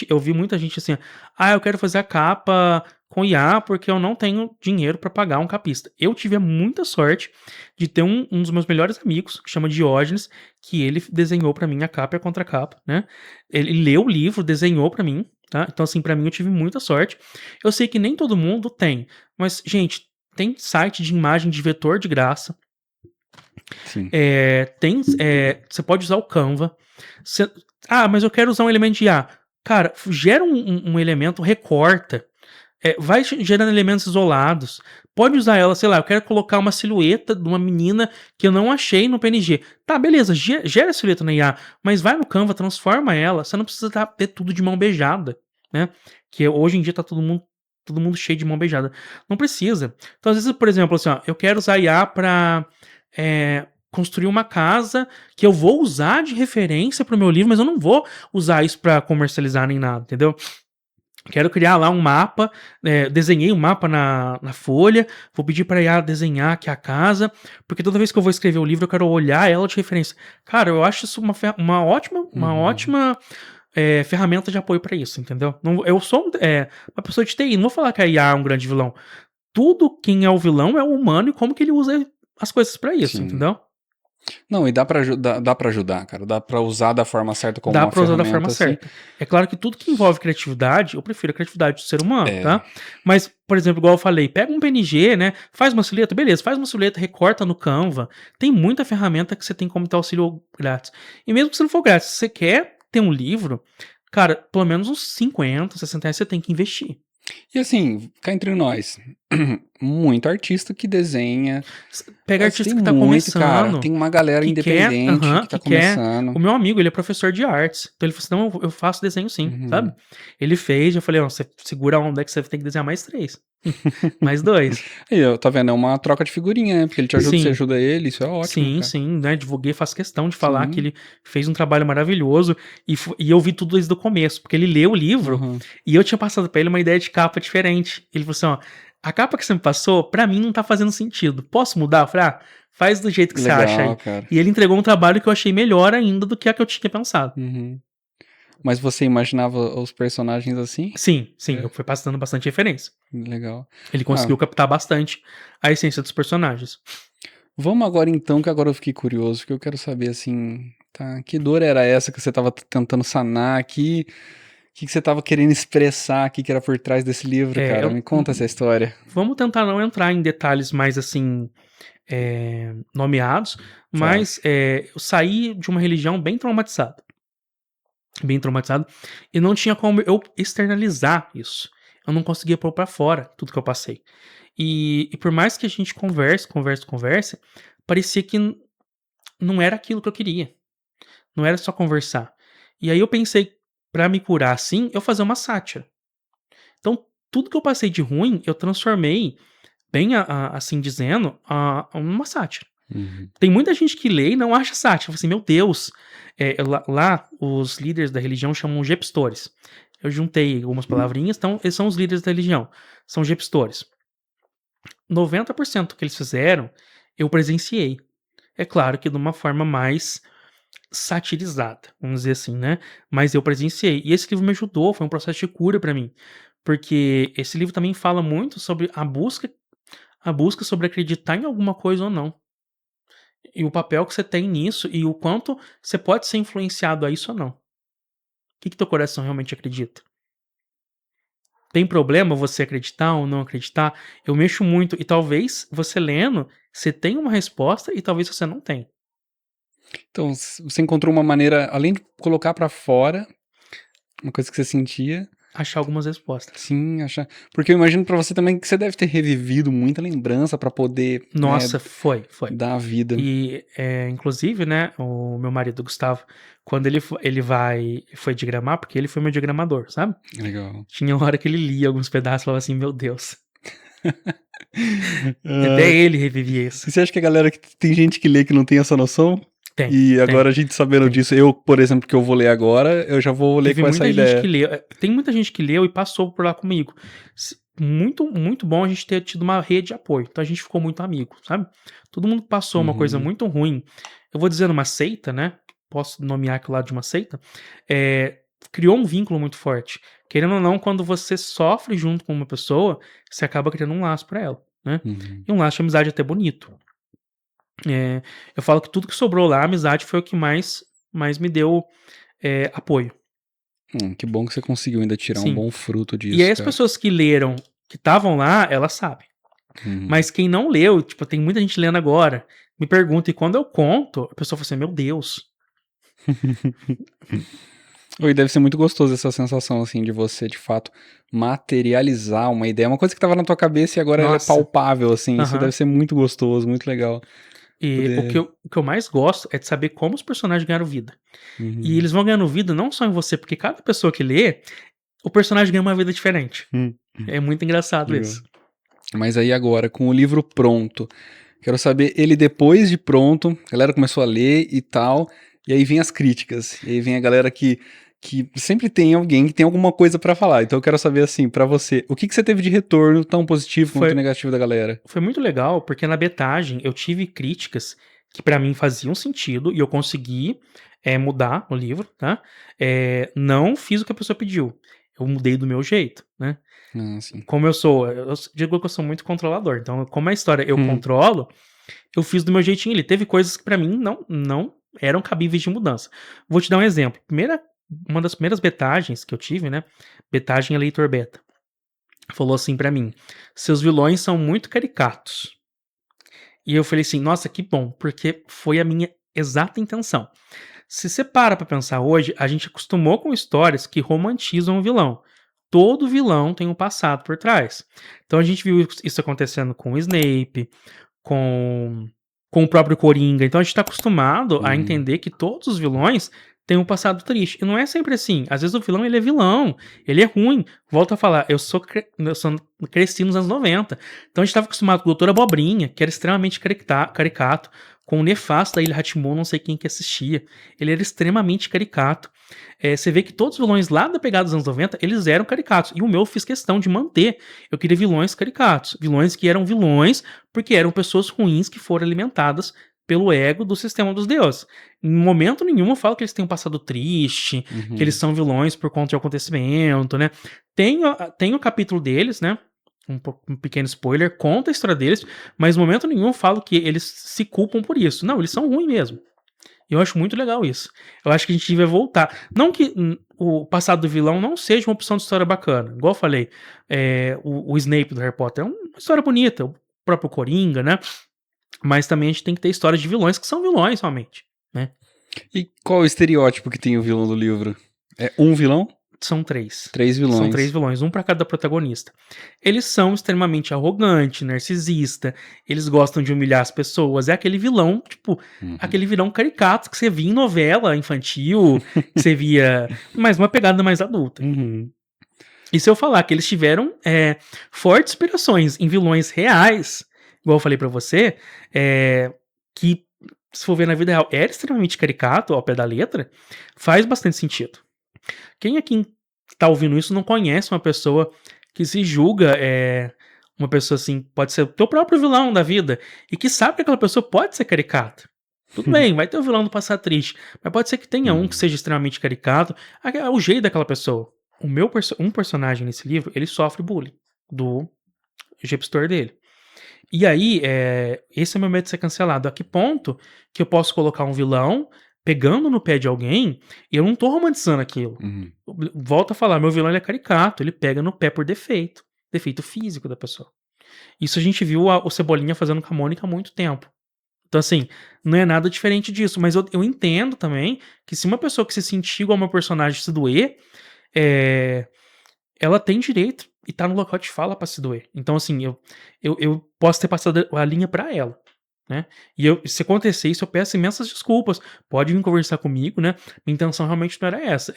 Eu vi muita gente assim, eu quero fazer a capa com IA porque eu não tenho dinheiro para pagar um capista. Eu tive muita sorte de ter um dos meus melhores amigos, que chama Diógenes, que ele desenhou para mim a capa e a contracapa, né? Ele leu o livro, desenhou para mim, tá? Então assim, para mim eu tive muita sorte. Eu sei que nem todo mundo tem, mas gente, tem site de imagem de vetor de graça. Sim. Você pode usar o Canva. Mas eu quero usar um elemento de IA. Cara, gera um elemento, recorta. Vai gerando elementos isolados. Pode usar ela, sei lá, eu quero colocar uma silhueta de uma menina que eu não achei no PNG. Tá, beleza, gera a silhueta na IA, mas vai no Canva, transforma ela. Você não precisa ter tudo de mão beijada, né? Que hoje em dia tá todo mundo cheio de mão beijada. Não precisa. Então, às vezes, por exemplo, assim, ó, eu quero usar IA pra construir uma casa que eu vou usar de referência pro meu livro, mas eu não vou usar isso pra comercializar nem nada, entendeu? Quero criar lá um mapa, desenhei um mapa na folha, vou pedir para IA desenhar aqui a casa, porque toda vez que eu vou escrever o livro eu quero olhar ela de referência. Cara, eu acho isso uma ótima ferramenta de apoio para isso, entendeu? Eu sou uma pessoa de TI, não vou falar que a IA é um grande vilão. Tudo quem é o vilão é o humano e como que ele usa as coisas para isso, Sim. entendeu? Não, e dá pra ajudar, cara. Dá pra usar da forma certa como Dá uma pra usar da forma ferramenta, assim. certa. É claro que tudo que envolve criatividade, eu prefiro a criatividade do ser humano, É. tá? Mas, por exemplo, igual eu falei, pega um PNG, né? Faz uma silhueta, beleza, faz uma silhueta, recorta no Canva. Tem muita ferramenta que você tem como ter auxílio grátis. E mesmo que você não for grátis, se você quer ter um livro, cara, pelo menos uns 50, 60 reais você tem que investir. E assim, cá entre nós, muito artista que desenha. Pega Mas tem artista que tá muito, cara. começando, Tem uma galera independente que tá que quer. começando. O meu amigo, ele é professor de artes. Então ele falou assim: não, eu faço desenho sim, sabe? Uhum. Ele fez, eu falei: ó, você segura a onda que você tem que desenhar mais 3. Mais 2. Aí, ó, tá vendo? É uma troca de figurinha, né? Porque ele te ajuda, você Sim, ajuda ele. Isso é ótimo, sim, cara. sim, né? Divulguei, faço questão de falar que Sim. ele fez um trabalho maravilhoso e eu vi tudo desde o começo, porque ele leu o livro Uhum. e eu tinha passado pra ele uma ideia de capa diferente. Ele falou assim: ó, a capa que você me passou, pra mim não tá fazendo sentido. Posso mudar? Eu falei: ah, faz do jeito que você acha Legal, aí. cara. E ele entregou um trabalho que eu achei melhor ainda do que a que eu tinha pensado. Uhum. Mas você imaginava os personagens assim? Sim, sim, É, eu fui passando bastante referência. legal. Ele Ah, conseguiu captar bastante a essência dos personagens. vamos agora então, que agora eu fiquei curioso, porque eu quero saber assim, tá? Que dor era essa que você tava tentando sanar? Que você tava querendo expressar aqui que era por trás desse livro, É, cara? Me conta essa história. vamos tentar não entrar em detalhes mais assim, nomeados, Tá. mas eu saí de uma religião bem traumatizado, e não tinha como eu externalizar isso. Eu não conseguia pôr pra fora tudo que eu passei. E por mais que a gente converse, parecia que não era aquilo que eu queria. Não era só conversar. E aí eu pensei, pra me curar assim, eu fazer uma sátira. Então, tudo que eu passei de ruim, eu transformei, bem assim dizendo, uma sátira. Uhum. Tem muita gente que lê e não acha sátira. Fala assim, meu Deus. Lá, os líderes da religião chamam gepstores. Eu juntei algumas palavrinhas, então eles são os líderes da religião. São gepstores. 90% do que eles fizeram, eu presenciei. É claro que de uma forma mais satirizada, vamos dizer assim, né? Mas eu presenciei. E esse livro me ajudou, foi um processo de cura pra mim. Porque esse livro também fala muito sobre a busca sobre acreditar em alguma coisa ou não. E o papel que você tem nisso e o quanto você pode ser influenciado a isso ou não. O que teu coração realmente acredita? Tem problema você acreditar ou não acreditar? Eu mexo muito e talvez você lendo, você tenha uma resposta e talvez você não tenha. Então, você encontrou uma maneira, além de colocar pra fora uma coisa que você sentia, Achar algumas respostas. sim, achar. Porque eu imagino pra você também que você deve ter revivido muita lembrança pra poder, né, Nossa, foi. dar a vida. E, inclusive, né, o meu marido Gustavo, quando foi diagramar, porque ele foi meu diagramador, sabe? Legal. Tinha hora que ele lia alguns pedaços e falava assim, meu Deus. Até Ai, ele revivia isso. e você acha que a galera que tem gente que lê que não tem essa noção? Tem, E tem, agora a gente sabendo tem. disso, eu, por exemplo, que eu vou ler agora, eu já vou ler Teve com essa muita gente que ideia. leu. Tem muita gente que leu e passou por lá comigo. Muito, muito bom a gente ter tido uma rede de apoio. Então a gente ficou muito amigo, sabe? Todo mundo passou uma coisa Uhum. muito ruim. Eu vou dizer numa seita, né? Posso nomear aquilo lá de uma seita. Criou um vínculo muito forte. Querendo ou não, quando você sofre junto com uma pessoa, você acaba criando um laço pra ela, né? Uhum. E um laço de amizade até bonito. Eu falo que tudo que sobrou lá, a amizade foi o que mais me deu apoio. Que bom que você conseguiu ainda tirar um Sim. bom fruto E aí disso, as cara. pessoas que leram, que estavam lá, elas sabem. Uhum. Mas quem não leu, tipo, tem muita gente lendo agora, me pergunta, e quando eu conto, a pessoa fala assim, meu Deus. Oi, deve ser muito gostoso essa sensação, assim, de você, de fato, materializar uma ideia, uma coisa que tava na tua cabeça e agora ela é Nossa. palpável, assim, isso deve Aham. ser muito gostoso, muito legal. E Poder. o que eu mais gosto é de saber como os personagens ganharam vida. E Uhum. eles vão ganhando vida não só em você, porque cada pessoa que lê, o personagem ganha uma vida diferente. Hum, É muito engraçado legal. isso. Mas aí agora, com o livro pronto, quero saber, ele depois de pronto, a galera começou a ler e tal, e aí vem as críticas, e aí vem a galera que sempre tem alguém que tem alguma coisa pra falar. Então eu quero saber, assim, pra você, o que você teve de retorno tão positivo quanto Foi, negativo da galera? foi muito legal, porque na betagem eu tive críticas que pra mim faziam sentido e eu consegui mudar o livro, tá? Não fiz o que a pessoa pediu. Eu mudei do meu jeito, né? Ah, sim. Como eu digo que eu sou muito controlador. Então, como a história eu Hum, controlo, eu fiz do meu jeitinho ali. Teve coisas que pra mim não eram cabíveis de mudança. Vou te dar um exemplo. Uma das primeiras betagens que eu tive, né? Betagem é leitor beta. Falou assim pra mim: seus vilões são muito caricatos. E eu falei assim: nossa, que bom, porque foi a minha exata intenção. Se você para pra pensar hoje, a gente acostumou com histórias que romantizam o vilão. Todo vilão tem um passado por trás. Então a gente viu isso acontecendo com o Snape, com, com o próprio Coringa. Então a gente tá acostumado a Uhum. entender que todos os vilões têm um passado triste. E não é sempre assim. Às vezes o vilão ele é vilão, ele é ruim. Volto a falar, eu cresci nos anos 90. Então a gente tava acostumado com o Doutor Abobrinha, que era extremamente caricato, com o nefasto da Ilha Hatmon, não sei quem que assistia. Ele era extremamente caricato. Você vê que todos os vilões lá da pegada dos anos 90, eles eram caricatos. E o meu eu fiz questão de manter. Eu queria vilões caricatos. Vilões que eram vilões porque eram pessoas ruins que foram alimentadas pelo ego do sistema dos deuses. Em momento nenhum eu falo que eles têm um passado triste, que eles Uhum. são vilões por conta de acontecimento, né? Tem o capítulo deles, né? Um pequeno spoiler, conta a história deles, mas em momento nenhum eu falo que eles se culpam por isso. Não, eles são ruins mesmo. Eu acho muito legal isso. Eu acho que a gente devia voltar. Não que o passado do vilão não seja uma opção de história bacana. Igual eu falei, o Snape do Harry Potter é uma história bonita. O próprio Coringa, né? Mas também a gente tem que ter histórias de vilões que são vilões, realmente. Né? E qual o estereótipo que tem o vilão do livro? É um vilão? São três. Três São três vilões. vilões, um pra cada protagonista. Eles são extremamente arrogantes, narcisista, eles gostam de humilhar as pessoas. É aquele vilão, tipo, Uhum. aquele vilão caricato que você via em novela infantil, que você via, mas uma pegada mais adulta. Uhum. E se eu falar que eles tiveram fortes inspirações em vilões reais, igual eu falei pra você, que se for ver na vida real era extremamente caricato ao pé da letra, faz bastante sentido. Quem aqui tá ouvindo isso não conhece uma pessoa que se julga uma pessoa assim, pode ser o teu próprio vilão da vida, e que sabe que aquela pessoa pode ser caricata. Tudo bem, vai ter o vilão do passado triste, mas pode ser que tenha um que Uhum. seja extremamente caricato, é o jeito daquela pessoa. Um personagem nesse livro, ele sofre bullying do gestor dele. E aí, esse é o meu medo de ser cancelado. A que ponto que eu posso colocar um vilão pegando no pé de alguém e eu não tô romantizando aquilo? Uhum. Volto a falar, meu vilão ele é caricato, ele pega no pé por defeito. Defeito físico da pessoa. Isso a gente viu o Cebolinha fazendo com a Mônica há muito tempo. Então, assim, não é nada diferente disso. Mas eu entendo também que se uma pessoa que se sentir igual ao meu personagem se doer, é, ela tem direito e tá no local de fala pra se doer. Então, assim, eu posso ter passado a linha pra ela, né? Se acontecer isso, eu peço imensas desculpas. Pode vir conversar comigo, né? Minha intenção realmente não era essa.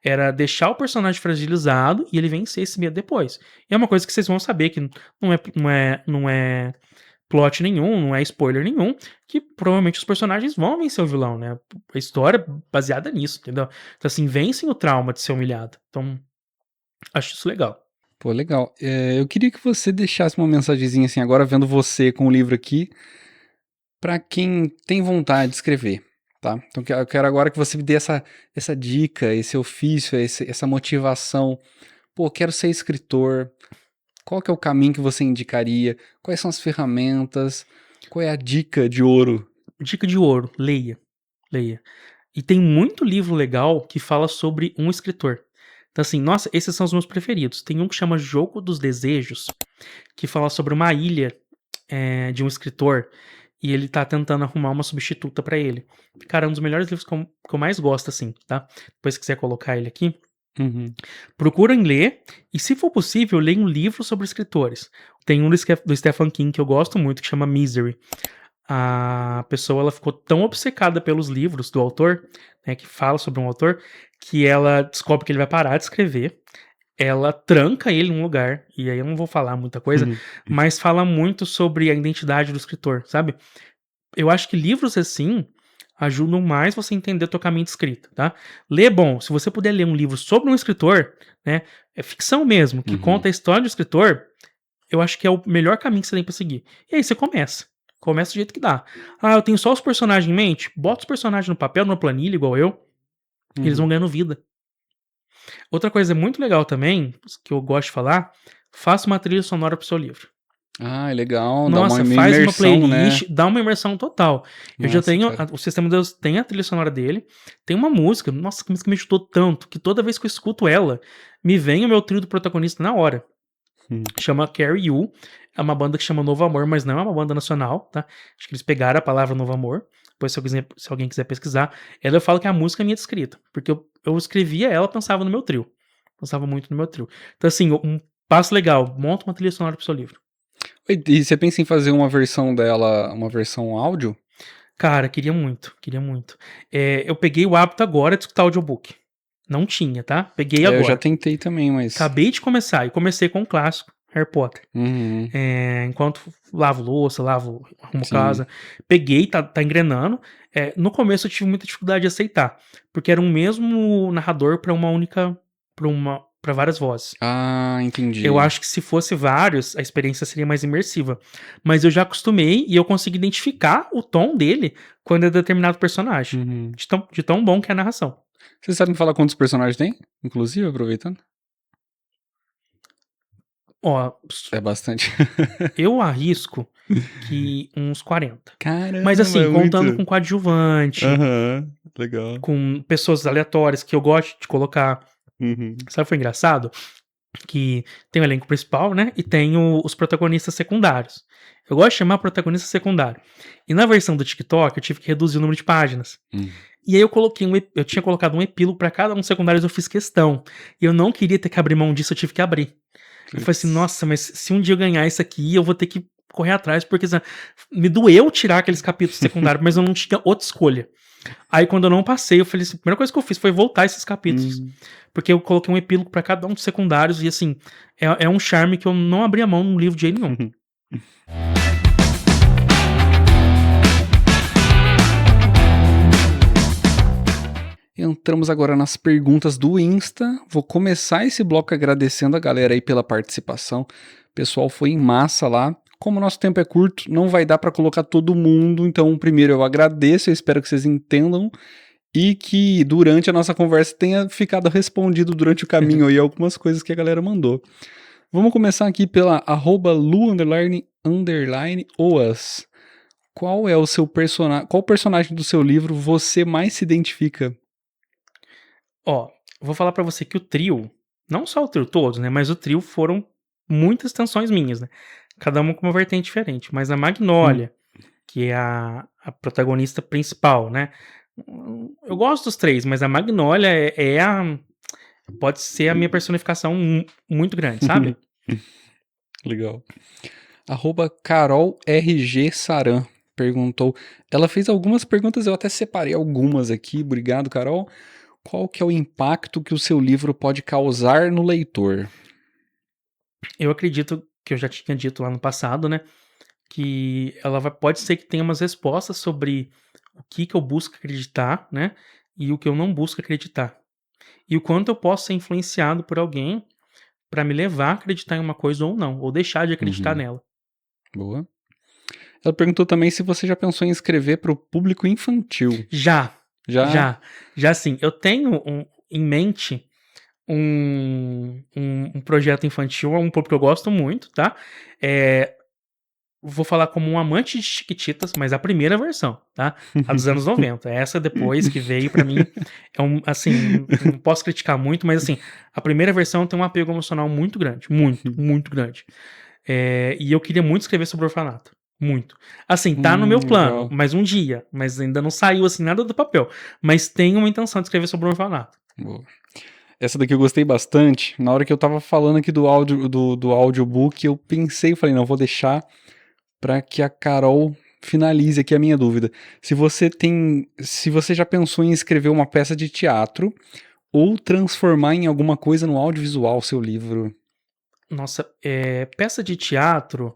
Era deixar o personagem fragilizado e ele vencer esse medo depois. E é uma coisa que vocês vão saber que não é plot nenhum, não é spoiler nenhum, que provavelmente os personagens vão vencer o vilão, né? A história é baseada nisso, entendeu? Então, assim, vencem o trauma de ser humilhado. Então, acho isso legal. Pô, legal. Eu queria que você deixasse uma mensagenzinha assim, agora vendo você com o livro aqui, pra quem tem vontade de escrever, tá? Então eu quero agora que você me dê essa dica, esse ofício, essa motivação. Pô, quero ser escritor. Qual que é o caminho que você indicaria? Quais são as ferramentas? Qual é a dica de ouro? Dica de ouro, leia, leia. E tem muito livro legal que fala sobre um escritor. Então, assim, nossa, esses são os meus preferidos. Tem um que chama Jogo dos Desejos, que fala sobre uma ilha de um escritor e ele tá tentando arrumar uma substituta pra ele. Cara, é um dos melhores livros que eu mais gosto, assim, tá? Depois, se quiser colocar ele aqui, Uhum. procurem ler e, se for possível, leiam um livro sobre escritores. Tem um do Stephen King que eu gosto muito, que chama Misery. A pessoa ela ficou tão obcecada pelos livros do autor, né, que fala sobre um autor, que ela descobre que ele vai parar de escrever. Ela tranca ele num lugar, e aí eu não vou falar muita coisa, Uhum. mas fala muito sobre a identidade do escritor, sabe? Eu acho que livros assim ajudam mais você a entender o teu caminho de escrita, tá? Lê bom, se você puder ler um livro sobre um escritor, né, é ficção mesmo, que Uhum. conta a história do escritor, eu acho que é o melhor caminho que você tem pra seguir. E aí você começa. Começa do jeito que dá. Ah, eu tenho só os personagens em mente? Bota os personagens no papel, numa planilha, igual eu, e eles vão Uhum. ganhando vida. Outra coisa muito legal também, que eu gosto de falar, faça uma trilha sonora pro seu livro. Ah, é legal, dá Nossa, uma faz uma imersão, né? playlist, dá uma imersão total. Eu já Nossa, tenho, cara. o Sistema Deus tem a trilha sonora dele, tem uma música, nossa, que música me ajudou tanto, que toda vez que eu escuto ela, me vem o meu trio do protagonista na hora. Hum. Chama Carry You, é uma banda que chama Novo Amor, mas não é uma banda nacional, tá? Acho que eles pegaram a palavra Novo Amor, depois se alguém quiser pesquisar. Ela eu falo que a música é minha escrita, porque eu escrevia ela, pensava no meu trio. Pensava muito no meu trio. Então assim, um passo legal, monta uma trilha sonora pro seu livro. E você pensa em fazer uma versão dela, uma versão áudio? Cara, queria muito, queria muito. Eu peguei o hábito agora de escutar audiobook. Não tinha, tá? Peguei É, eu já agora. tentei também, mas. Acabei de começar, e comecei com um clássico, Harry Potter. Uhum, Enquanto lavo louça, arrumo sim. casa. Peguei, tá engrenando. No começo eu tive muita dificuldade de aceitar, porque era um mesmo narrador para uma única, para várias vozes. Ah, Eu entendi. acho que se fosse vários, a experiência seria mais imersiva. Mas eu já acostumei e eu consigo identificar o tom dele quando é determinado personagem. Uhum. De tão bom que é a narração. Você sabe me falar quantos personagens tem? Inclusive, aproveitando. Ó, É bastante. eu arrisco que uns 40. Mas Caramba, assim, é muito. contando com coadjuvante, Aham, legal. com pessoas aleatórias que eu gosto de colocar. Uhum. Sabe o que foi engraçado? Que tem o elenco principal, né? E tem os protagonistas secundários. Eu gosto de chamar protagonista secundário. E na versão do TikTok, eu tive que reduzir o número de páginas. Hum. E aí eu tinha colocado um epílogo pra cada um dos secundários, eu fiz questão. E eu não queria ter que abrir mão disso, eu tive que abrir. Eu falei assim, Putz. nossa, mas se um dia eu ganhar isso aqui, eu vou ter que correr atrás, porque assim, me doeu tirar aqueles capítulos secundários, mas eu não tinha outra escolha. Aí quando eu não passei, eu falei assim, a primeira coisa que eu fiz foi voltar esses capítulos. Hum. Porque eu coloquei um epílogo pra cada um dos secundários, e assim, é um charme que eu não abri a mão num livro de jeito nenhum. Entramos agora nas perguntas do Insta. Vou começar esse bloco agradecendo a galera aí pela participação. O pessoal foi em massa lá. Como o nosso tempo é curto, não vai dar para colocar todo mundo. Então, primeiro eu agradeço, eu espero que vocês entendam e que durante a nossa conversa tenha ficado respondido durante o caminho aí algumas coisas que a galera mandou. Vamos começar aqui pela @lu_oas. Qual é o seu personagem? Qual personagem do seu livro você mais se identifica? Ó, vou falar pra você que o trio, não só o trio todos, né, mas o trio foram muitas tensões minhas, né, cada uma com uma vertente diferente, mas a Magnólia, que é a protagonista principal, né, eu gosto dos três, mas a Magnólia pode ser a minha personificação muito grande, sabe? Legal. @CarolRG Saran perguntou. Ela fez algumas perguntas, eu até separei algumas aqui. Obrigado, Carol. Qual que é o impacto que o seu livro pode causar no leitor? Eu acredito que eu já tinha dito lá no passado, né, que pode ser que tenha umas respostas sobre o que eu busco acreditar, né, e o que eu não busco acreditar. E o quanto eu posso ser influenciado por alguém para me levar a acreditar em uma coisa ou não, ou deixar de acreditar Uhum, nela. boa. Ela perguntou também se você já pensou em escrever para o público infantil. Já, Já? já sim. Eu tenho em mente um projeto infantil, um público que eu gosto muito, tá? Vou falar como um amante de Chiquititas, mas a primeira versão, tá? A dos anos 90. Essa depois que veio pra mim assim, não posso criticar muito, mas assim, a primeira versão tem um apego emocional muito grande, muito, muito grande. E eu queria muito escrever sobre o orfanato, muito. Assim, tá no meu plano, Legal. mas um dia, mas ainda não saiu assim nada do papel, mas tenho uma intenção de escrever sobre o orfanato. Boa. Essa daqui eu gostei bastante. Na hora que eu tava falando aqui do áudio do audiobook, eu pensei, eu falei, não, vou deixar para que a Carol finalize aqui a minha dúvida. Se você já pensou em escrever uma peça de teatro ou transformar em alguma coisa no audiovisual seu livro? Nossa, peça de teatro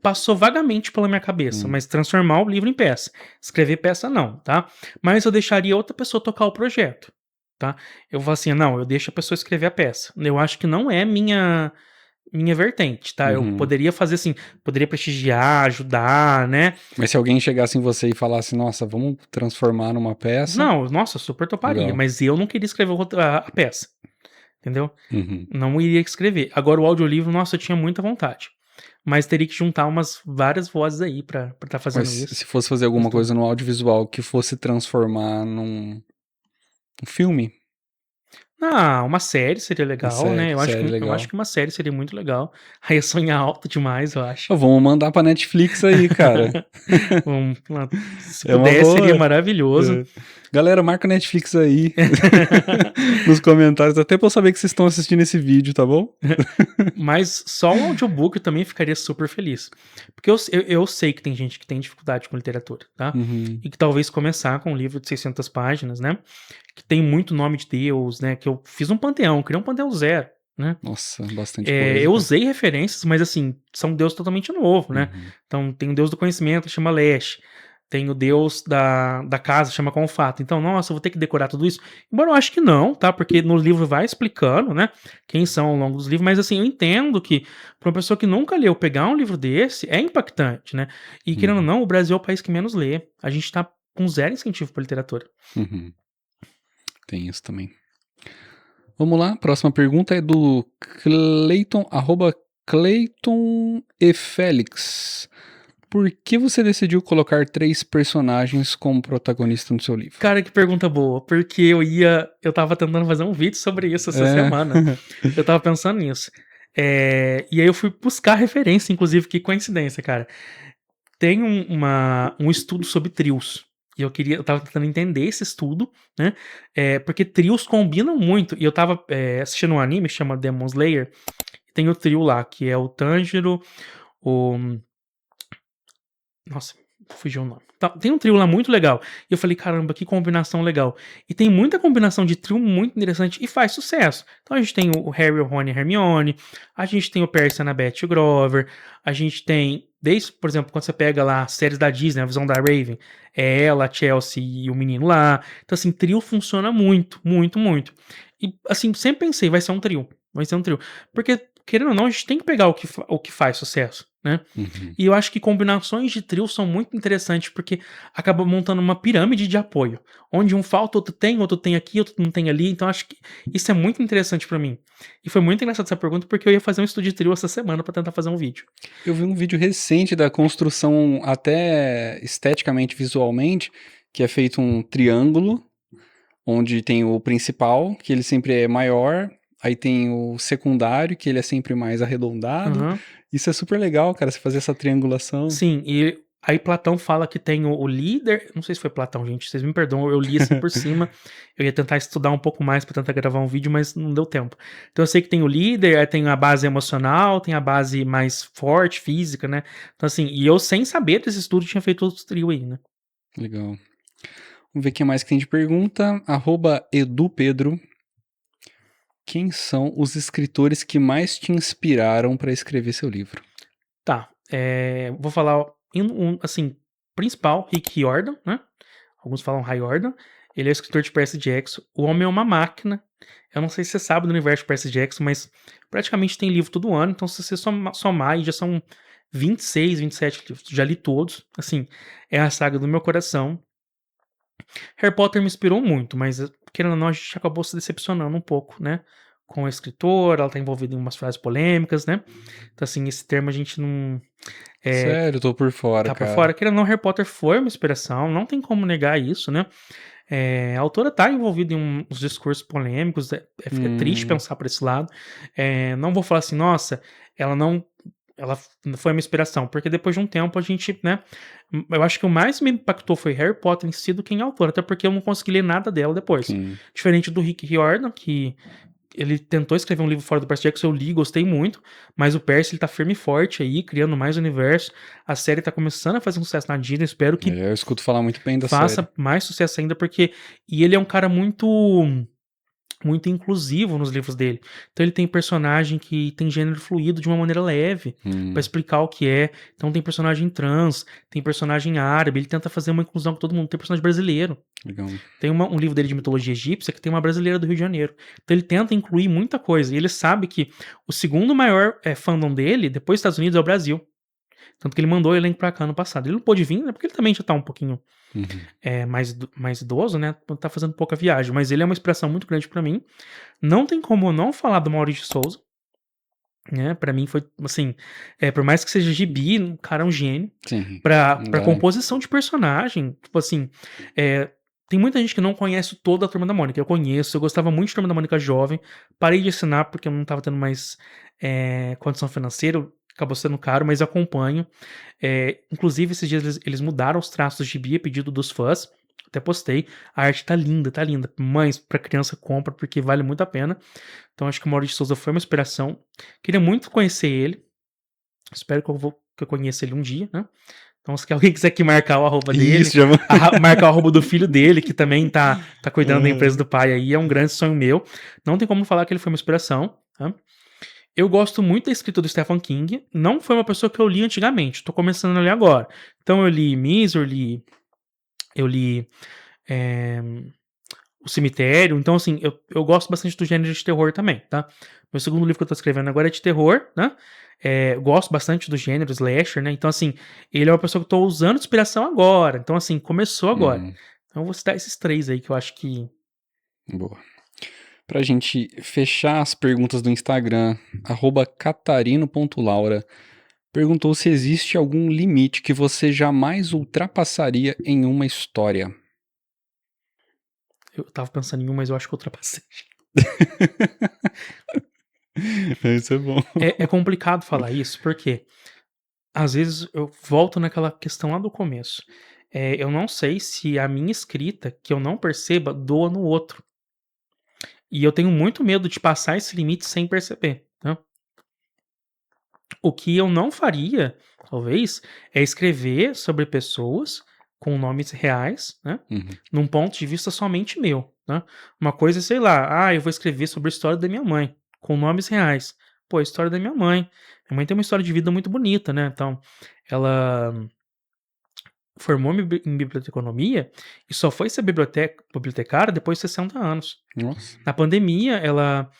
passou vagamente pela minha cabeça, Hum. mas transformar o livro em peça. Escrever peça não, tá? Mas eu deixaria outra pessoa tocar o projeto, tá? Eu vou assim, não, eu deixo a pessoa escrever a peça. Eu acho que não é minha vertente, tá? Eu Uhum. poderia fazer assim, poderia prestigiar, ajudar, né? Mas se alguém chegasse em você e falasse, nossa, vamos transformar numa peça? Não, nossa, super toparia, Legal. mas eu não queria escrever a peça, entendeu? Uhum. Não iria escrever. Agora o audiolivro, nossa, eu tinha muita vontade. mas teria que juntar várias vozes aí pra estar fazendo Mas isso. se fosse fazer alguma coisa no audiovisual que fosse transformar num filme, Uma série seria uma legal, né? série, Eu acho série que, eu acho legal. que uma série seria muito legal. Aí ia sonhar alto demais, eu acho. Ô, vamos mandar pra Netflix aí, cara. Se É uma puder, seria boa. maravilhoso. É. Galera, marca a Netflix aí nos comentários, até pra eu saber que vocês estão assistindo esse vídeo, tá bom? Mas só um audiobook eu também ficaria super feliz. Porque eu sei que tem gente que tem dificuldade com literatura, tá? Uhum. E que talvez começar com um livro de 600 páginas, né? Que tem muito nome de Deus, né? Que eu fiz um panteão, criei um panteão zero, né? Nossa, bastante coisa, Eu cara. usei referências, mas assim, são um Deus totalmente novo, né? Uhum. Então tem o Deus do conhecimento, chama Leste. Tem o Deus da casa, chama Confato. Então, nossa, eu vou ter que decorar tudo isso. Embora eu acho que não, tá? Porque no livro vai explicando, né? Quem são ao longo dos livros. Mas assim, eu entendo que para uma pessoa que nunca leu, pegar um livro desse é impactante, né? E querendo ou Uhum. não, o Brasil é o país que menos lê. A gente tá com zero incentivo para literatura. Uhum. Tem isso também. Vamos lá, próxima pergunta é do Clayton, @Clayton e Félix. Por que você decidiu colocar 3 personagens como protagonista no seu livro? Cara, que pergunta boa, porque eu tava tentando fazer um vídeo sobre isso essa É. semana. Eu tava pensando nisso. E aí eu fui buscar referência, inclusive, que coincidência, cara. Tem um estudo sobre trios. E eu tava tentando entender esse estudo, né? Porque trios combinam muito. E eu tava assistindo um anime que chama Demon Slayer. E tem o trio lá, que é o Tanjiro, o. Nossa, fugiu o nome. Tá, tem um trio lá muito legal. E eu falei, caramba, que combinação legal. E tem muita combinação de trio muito interessante e faz sucesso. Então a gente tem o Harry, o Rony e a Hermione. A gente tem o Percy, a Annabeth e o Grover. A gente tem, desde, por exemplo, quando você pega lá as séries da Disney, a visão da Raven, é ela, a Chelsea e o menino lá. Então, assim, trio funciona muito, muito, muito. E, assim, sempre pensei, vai ser um trio. Vai ser um trio. Porque, querendo ou não, a gente tem que pegar o que faz sucesso, né? Uhum. E eu acho que combinações de trio são muito interessantes, porque acaba montando uma pirâmide de apoio. Onde um falta, outro tem aqui, outro não tem ali. Então acho que isso é muito interessante pra mim. E foi muito engraçado essa pergunta, porque eu ia fazer um estudo de trio essa semana pra tentar fazer um vídeo. Eu vi um vídeo recente da construção, até esteticamente, visualmente, que é feito um triângulo, onde tem o principal, que ele sempre é maior, aí tem o secundário, que ele é sempre mais arredondado. Aham. Isso é super legal, cara, você fazer essa triangulação. Sim, e aí Platão fala que tem o líder. Não sei se foi Platão, gente, vocês me perdoam, eu li assim por cima. Eu ia tentar estudar um pouco mais pra tentar gravar um vídeo, mas não deu tempo. Então eu sei que tem o líder, aí tem a base emocional, tem a base mais forte, física, né? Então assim, e eu sem saber desse estudo tinha feito outros trio aí, né? Legal. Vamos ver o que mais que tem de pergunta. @edupedro. Quem são os escritores que mais te inspiraram para escrever seu livro? Tá, vou falar assim, principal, Rick Riordan, né? Alguns falam Riordan. Ele é o escritor de Percy Jackson. O homem é uma máquina. Eu não sei se você sabe do universo de Percy Jackson, mas praticamente tem livro todo ano. Então, se você somar, aí já são 26, 27 livros. Já li todos. Assim, é a saga do meu coração. Harry Potter me inspirou muito, mas querendo ou não, a gente acabou se decepcionando um pouco, né? Com a escritora, ela tá envolvida em umas frases polêmicas, né? Então, assim, esse termo a gente não. É, Sério, tô por fora, tá por cara. fora. Querendo ou não, Harry Potter foi uma inspiração, não tem como negar isso, né? A autora tá envolvida em uns discursos polêmicos, é triste Hum, pensar por esse lado. Não vou falar assim, nossa, ela não. Ela foi uma inspiração, porque depois de um tempo a gente, né? Eu acho que o mais me impactou foi Harry Potter em si do que em autora, até porque eu não consegui ler nada dela depois. sim. Diferente do Rick Riordan, que ele tentou escrever um livro fora do Percy Jackson, eu li, gostei muito, mas o Percy ele tá firme e forte aí, criando mais universo. A série tá começando a fazer um sucesso na Disney, espero que Eu escuto falar muito bem da série. faça mais sucesso ainda, porque. E ele é um cara muito inclusivo nos livros dele. Então ele tem personagem que tem gênero fluido de uma maneira leve, pra Hum, explicar o que é. Então tem personagem trans, tem personagem árabe, ele tenta fazer uma inclusão com todo mundo. Tem personagem brasileiro. legal. Tem um livro dele de mitologia egípcia que tem uma brasileira do Rio de Janeiro. Então ele tenta incluir muita coisa. E ele sabe que o segundo maior fandom dele, depois dos Estados Unidos, é o Brasil. Tanto que ele mandou o elenco pra cá no passado. Ele não pôde vir, né? Porque ele também já tá um pouquinho Uhum. mais idoso, né? Tá fazendo pouca viagem. Mas ele é uma inspiração muito grande pra mim. Não tem como eu não falar do Maurício de Souza. né? Pra mim foi, assim, por mais que seja gibi, o cara é um gênio. Sim. Pra composição de personagem, tipo assim, eh, tem muita gente que não conhece toda a Turma da Mônica, eu conheço, eu gostava muito de Turma da Mônica jovem, parei de assinar porque eu não estava tendo mais, condição financeira, acabou sendo caro, mas eu acompanho. Inclusive esses dias eles mudaram os traços do gibi a pedido dos fãs, até postei, a arte tá linda, tá linda. Mães, pra criança compra porque vale muito a pena. Então acho que o Maurício de Souza foi uma inspiração. Queria muito conhecer ele, espero que eu conheça ele um dia, né. Então se alguém quiser aqui marcar o arroba dele, Isso, já vou. marcar o arroba do filho dele, que também tá cuidando da empresa Uhum. do pai aí, é um grande sonho meu. Não tem como falar que ele foi uma inspiração, tá. Eu gosto muito da escrita do Stephen King, não foi uma pessoa que eu li antigamente, tô começando a ler agora. Então eu li Misery, eu li, eh, O Cemitério, então assim, eu gosto bastante do gênero de terror também, tá. Meu segundo livro que eu tô escrevendo agora é de terror, né, gosto bastante do gênero slasher, né, então assim, ele é uma pessoa que eu tô usando de inspiração agora, então assim, começou agora. Uhum. Então eu vou citar esses 3 aí que eu acho que Boa. Pra gente fechar as perguntas do Instagram, @catarino.laura perguntou se existe algum limite que você jamais ultrapassaria em uma história. eu estava pensando em um, mas eu acho que eu ultrapassei. Isso é bom. É complicado falar isso, porque às vezes eu volto naquela questão lá do começo. Eu não sei se a minha escrita, que eu não perceba, doa no outro. E eu tenho muito medo de passar esse limite sem perceber, né. O que eu não faria, talvez, é escrever sobre pessoas com nomes reais, né, Uhum. num ponto de vista somente meu, né. Uma coisa é, sei lá, eu vou escrever sobre a história da minha mãe, com nomes reais. Pô, a história da minha mãe. Minha mãe tem uma história de vida muito bonita, né, então, ela formou em biblioteconomia e só foi ser bibliotecária depois de 60 anos. Nossa. Na pandemia, ela,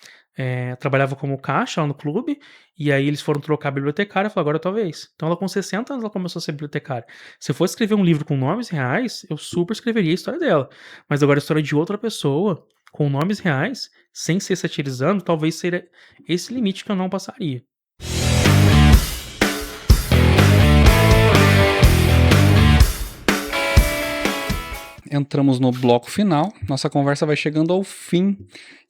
trabalhava como caixa lá no clube, e aí eles foram trocar a bibliotecária, falou: "Agora é a tua vez". Então ela com 60 anos ela começou a ser bibliotecária. Se eu fosse escrever um livro com nomes reais, eu super escreveria a história dela. Mas agora a história de outra pessoa, com nomes reais, sem ser satirizando, talvez seria esse limite que eu não passaria. Entramos no bloco final, nossa conversa vai chegando ao fim.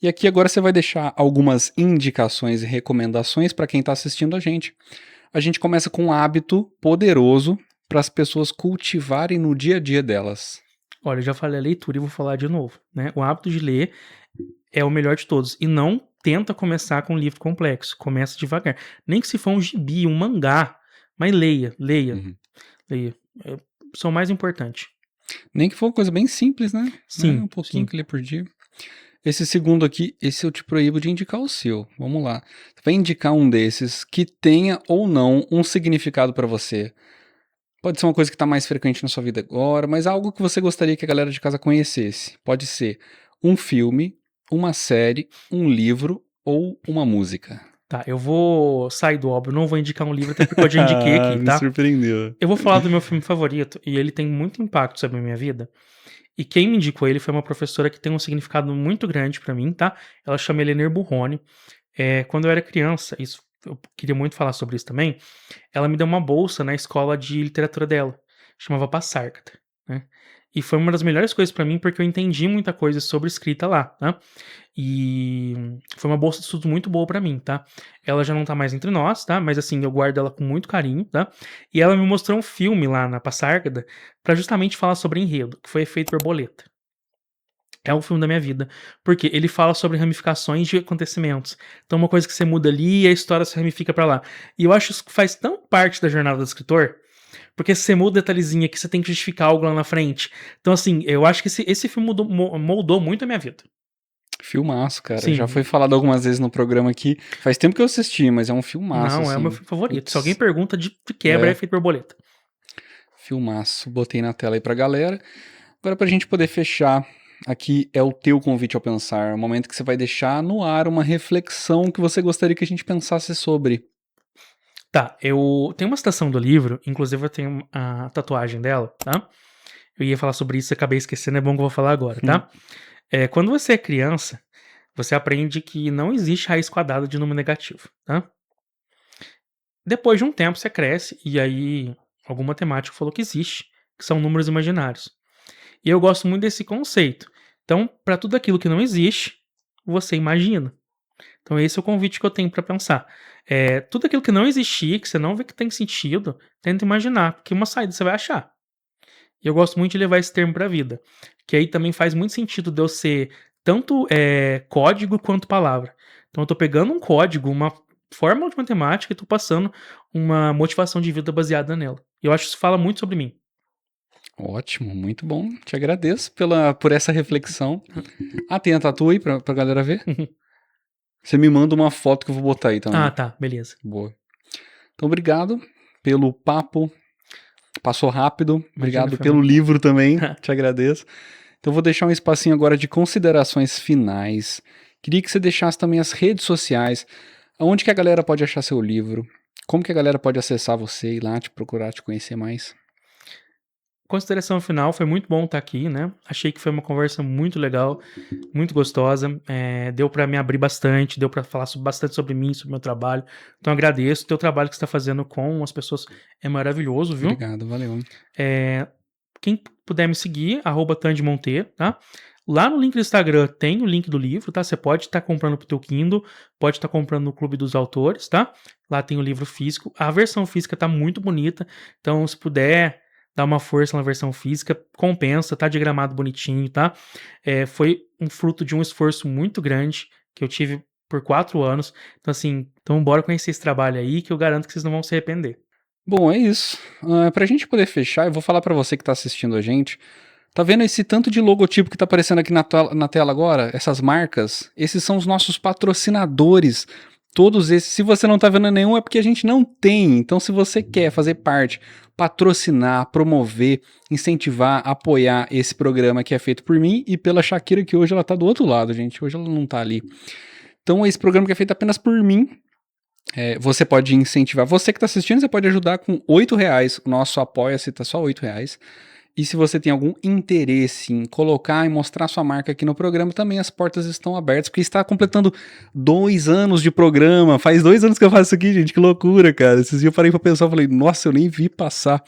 E aqui agora você vai deixar algumas indicações e recomendações para quem está assistindo a gente. A gente começa com um hábito poderoso para as pessoas cultivarem no dia a dia delas. Olha, eu já falei a leitura e vou falar de novo, né. O hábito de ler é o melhor de todos. E não tenta começar com um livro complexo, começa devagar. Nem que se for um gibi, um mangá, mas leia, leia, Uhum. leia. É são o mais importante. Nem que for uma coisa bem simples, né? Sim, Um pouquinho sim. que lê por dia. Esse segundo aqui, esse eu te proíbo de indicar o seu. Vamos lá. Vai indicar um desses que tenha ou não um significado para você. Pode ser uma coisa que está mais frequente na sua vida agora, mas algo que você gostaria que a galera de casa conhecesse. Pode ser um filme, uma série, um livro ou uma música. Tá, eu vou sair do óbvio, não vou indicar um livro, até porque eu já indiquei aqui, Me tá. surpreendeu. Eu vou falar do meu filme favorito, e ele tem muito impacto sobre a minha vida, e quem me indicou ele foi uma professora que tem um significado muito grande pra mim, tá. Ela chama Helenir Burroni. Quando eu era criança, isso eu queria muito falar sobre isso também, ela me deu uma bolsa na escola de literatura dela, chamava Passárgada, né. E foi uma das melhores coisas pra mim, porque eu entendi muita coisa sobre escrita lá, tá. E foi uma bolsa de estudo muito boa pra mim, tá. Ela já não tá mais entre nós, tá, mas assim, eu guardo ela com muito carinho, tá. E ela me mostrou um filme lá na Passárgada, pra justamente falar sobre enredo, que foi Efeito Borboleta. É um filme da minha vida, porque ele fala sobre ramificações de acontecimentos. Então uma coisa que você muda ali e a história se ramifica pra lá. E eu acho isso que faz tão parte da jornada do escritor, porque se você muda detalhezinho aqui, você tem que justificar algo lá na frente. Então assim, eu acho que esse filme moldou muito a minha vida. Filmaço, cara. Já Sim, foi falado algumas vezes no programa aqui. Faz tempo que eu assisti, mas é um filmaço, não, é o meu assim. filme favorito. Se alguém Putz, pergunta, de quebra é é, Efeito Borboleta. filmaço. Botei na tela aí pra galera. Agora, pra gente poder fechar, aqui é o teu convite ao pensar. O momento que você vai deixar no ar uma reflexão que você gostaria que a gente pensasse sobre. Tá, eu tenho uma citação do livro, inclusive eu tenho a tatuagem dela, tá? Eu ia falar sobre isso e acabei esquecendo, é bom que eu vou falar agora, Hum. tá? Quando você é criança, você aprende que não existe raiz quadrada de número negativo, tá? Depois de um tempo você cresce e aí algum matemático falou que existe, que são números imaginários. E eu gosto muito desse conceito. Então, para tudo aquilo que não existe, você imagina. Então esse é o convite que eu tenho para pensar. Tudo aquilo que não existir, que você não vê que tem sentido, tenta imaginar, porque uma saída você vai achar. E eu gosto muito de levar esse termo para a vida, que aí também faz muito sentido de eu ser tanto código quanto palavra. Então eu tô pegando um código, uma fórmula de matemática e tô passando uma motivação de vida baseada nela. E eu acho que isso fala muito sobre mim. Ótimo, muito bom. Te agradeço por essa reflexão. Tem a tatu aí pra galera ver? Você me manda uma foto que eu vou botar aí também. Tá, beleza. Boa. Então, obrigado pelo papo. Passou rápido. Obrigado pelo livro também. Te agradeço. Então, vou deixar um espacinho agora de considerações finais. Queria que você deixasse também as redes sociais. Onde que a galera pode achar seu livro? Como que a galera pode acessar você e ir lá te procurar, te conhecer mais? Consideração final, foi muito bom estar aqui, né? Achei que foi uma conversa muito legal, muito gostosa. Deu para me abrir bastante, deu para falar bastante sobre mim, sobre o meu trabalho. Então agradeço. O teu trabalho que você está fazendo com as pessoas é maravilhoso, viu? Obrigado, valeu. Quem puder me seguir, @tandemonte, tá? Lá no link do Instagram tem o link do livro, tá? Você pode estar comprando pro teu Kindle, pode estar comprando no Clube dos Autores, tá? Lá tem o livro físico. A versão física tá muito bonita, então se puder dar uma força na versão física, compensa, tá diagramado bonitinho, tá? Foi um fruto de um esforço muito grande que eu tive por 4 anos. Então assim, bora conhecer esse trabalho aí que eu garanto que vocês não vão se arrepender. Bom, é isso. Pra gente poder fechar, eu vou falar pra você que tá assistindo a gente. Tá vendo esse tanto de logotipo que tá aparecendo aqui na tela agora? Essas marcas? Esses são os nossos patrocinadores. Todos esses. Se você não tá vendo nenhum, é porque a gente não tem. Então, se você quer fazer parte, patrocinar, promover, incentivar, apoiar esse programa que é feito por mim e pela Shakira, que hoje ela tá do outro lado, gente. Hoje ela não tá ali. Então, esse programa que é feito apenas por mim. Você pode incentivar. Você que está assistindo, você pode ajudar com R$8. O nosso apoia-se tá só R$8. E se você tem algum interesse em colocar e mostrar sua marca aqui no programa, também as portas estão abertas, porque está completando 2 anos de programa. Faz 2 anos que eu faço isso aqui, gente. Que loucura, cara. Esses dias eu parei pra pensar e falei, nossa, eu nem vi passar.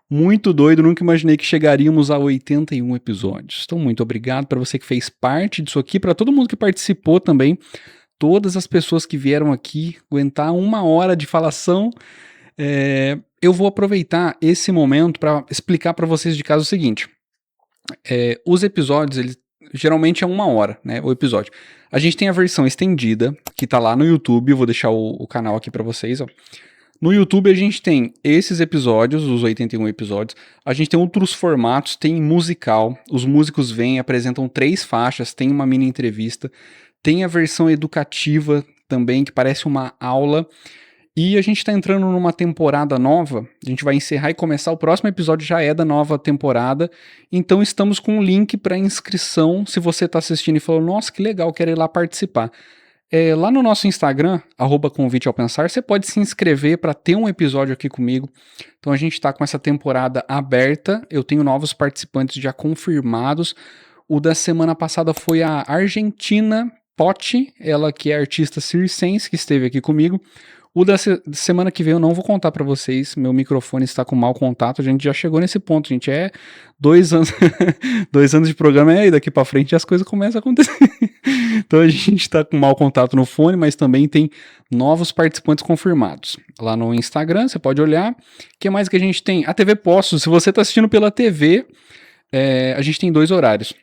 Muito doido, nunca imaginei que chegaríamos a 81 episódios. Então, muito obrigado para você que fez parte disso aqui, para todo mundo que participou também. Todas as pessoas que vieram aqui aguentar 1 hora de falação. Eu vou aproveitar esse momento para explicar para vocês de casa o seguinte. Os episódios, eles geralmente é 1 hora, né, o episódio. A gente tem a versão estendida, que tá lá no YouTube, eu vou deixar o canal aqui para vocês, ó. No YouTube a gente tem esses episódios, os 81 episódios, a gente tem outros formatos, tem musical, os músicos vêm, apresentam 3 faixas, tem uma mini entrevista, tem a versão educativa também, que parece uma aula, e a gente está entrando numa temporada nova, a gente vai encerrar e começar, o próximo episódio já é da nova temporada, então estamos com um link para inscrição, se você está assistindo e falou, nossa, que legal, quero ir lá participar. Lá no nosso Instagram, @conviteaopensar, você pode se inscrever para ter um episódio aqui comigo. Então a gente está com essa temporada aberta, eu tenho novos participantes já confirmados. O da semana passada foi a Argentina Potti, ela que é artista circense, que esteve aqui comigo. O da semana que vem eu não vou contar para vocês, meu microfone está com mau contato, a gente já chegou nesse ponto, gente, 2 anos, 2 anos de programa, e daqui para frente as coisas começam a acontecer. Então a gente está com mau contato no fone, mas também tem novos participantes confirmados. Lá no Instagram, você pode olhar. O que mais que a gente tem? A TV Postos, se você está assistindo pela TV, a gente tem 2 horários.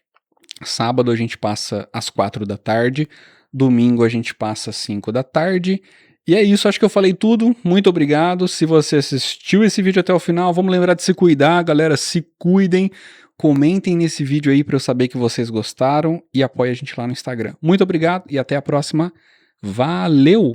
Sábado a gente passa às 4 da tarde, domingo a gente passa às 5 da tarde. E é isso, acho que eu falei tudo. Muito obrigado. Se você assistiu esse vídeo até o final, vamos lembrar de se cuidar, galera, se cuidem. Comentem nesse vídeo aí para eu saber que vocês gostaram e apoiem a gente lá no Instagram. Muito obrigado e até a próxima. Valeu!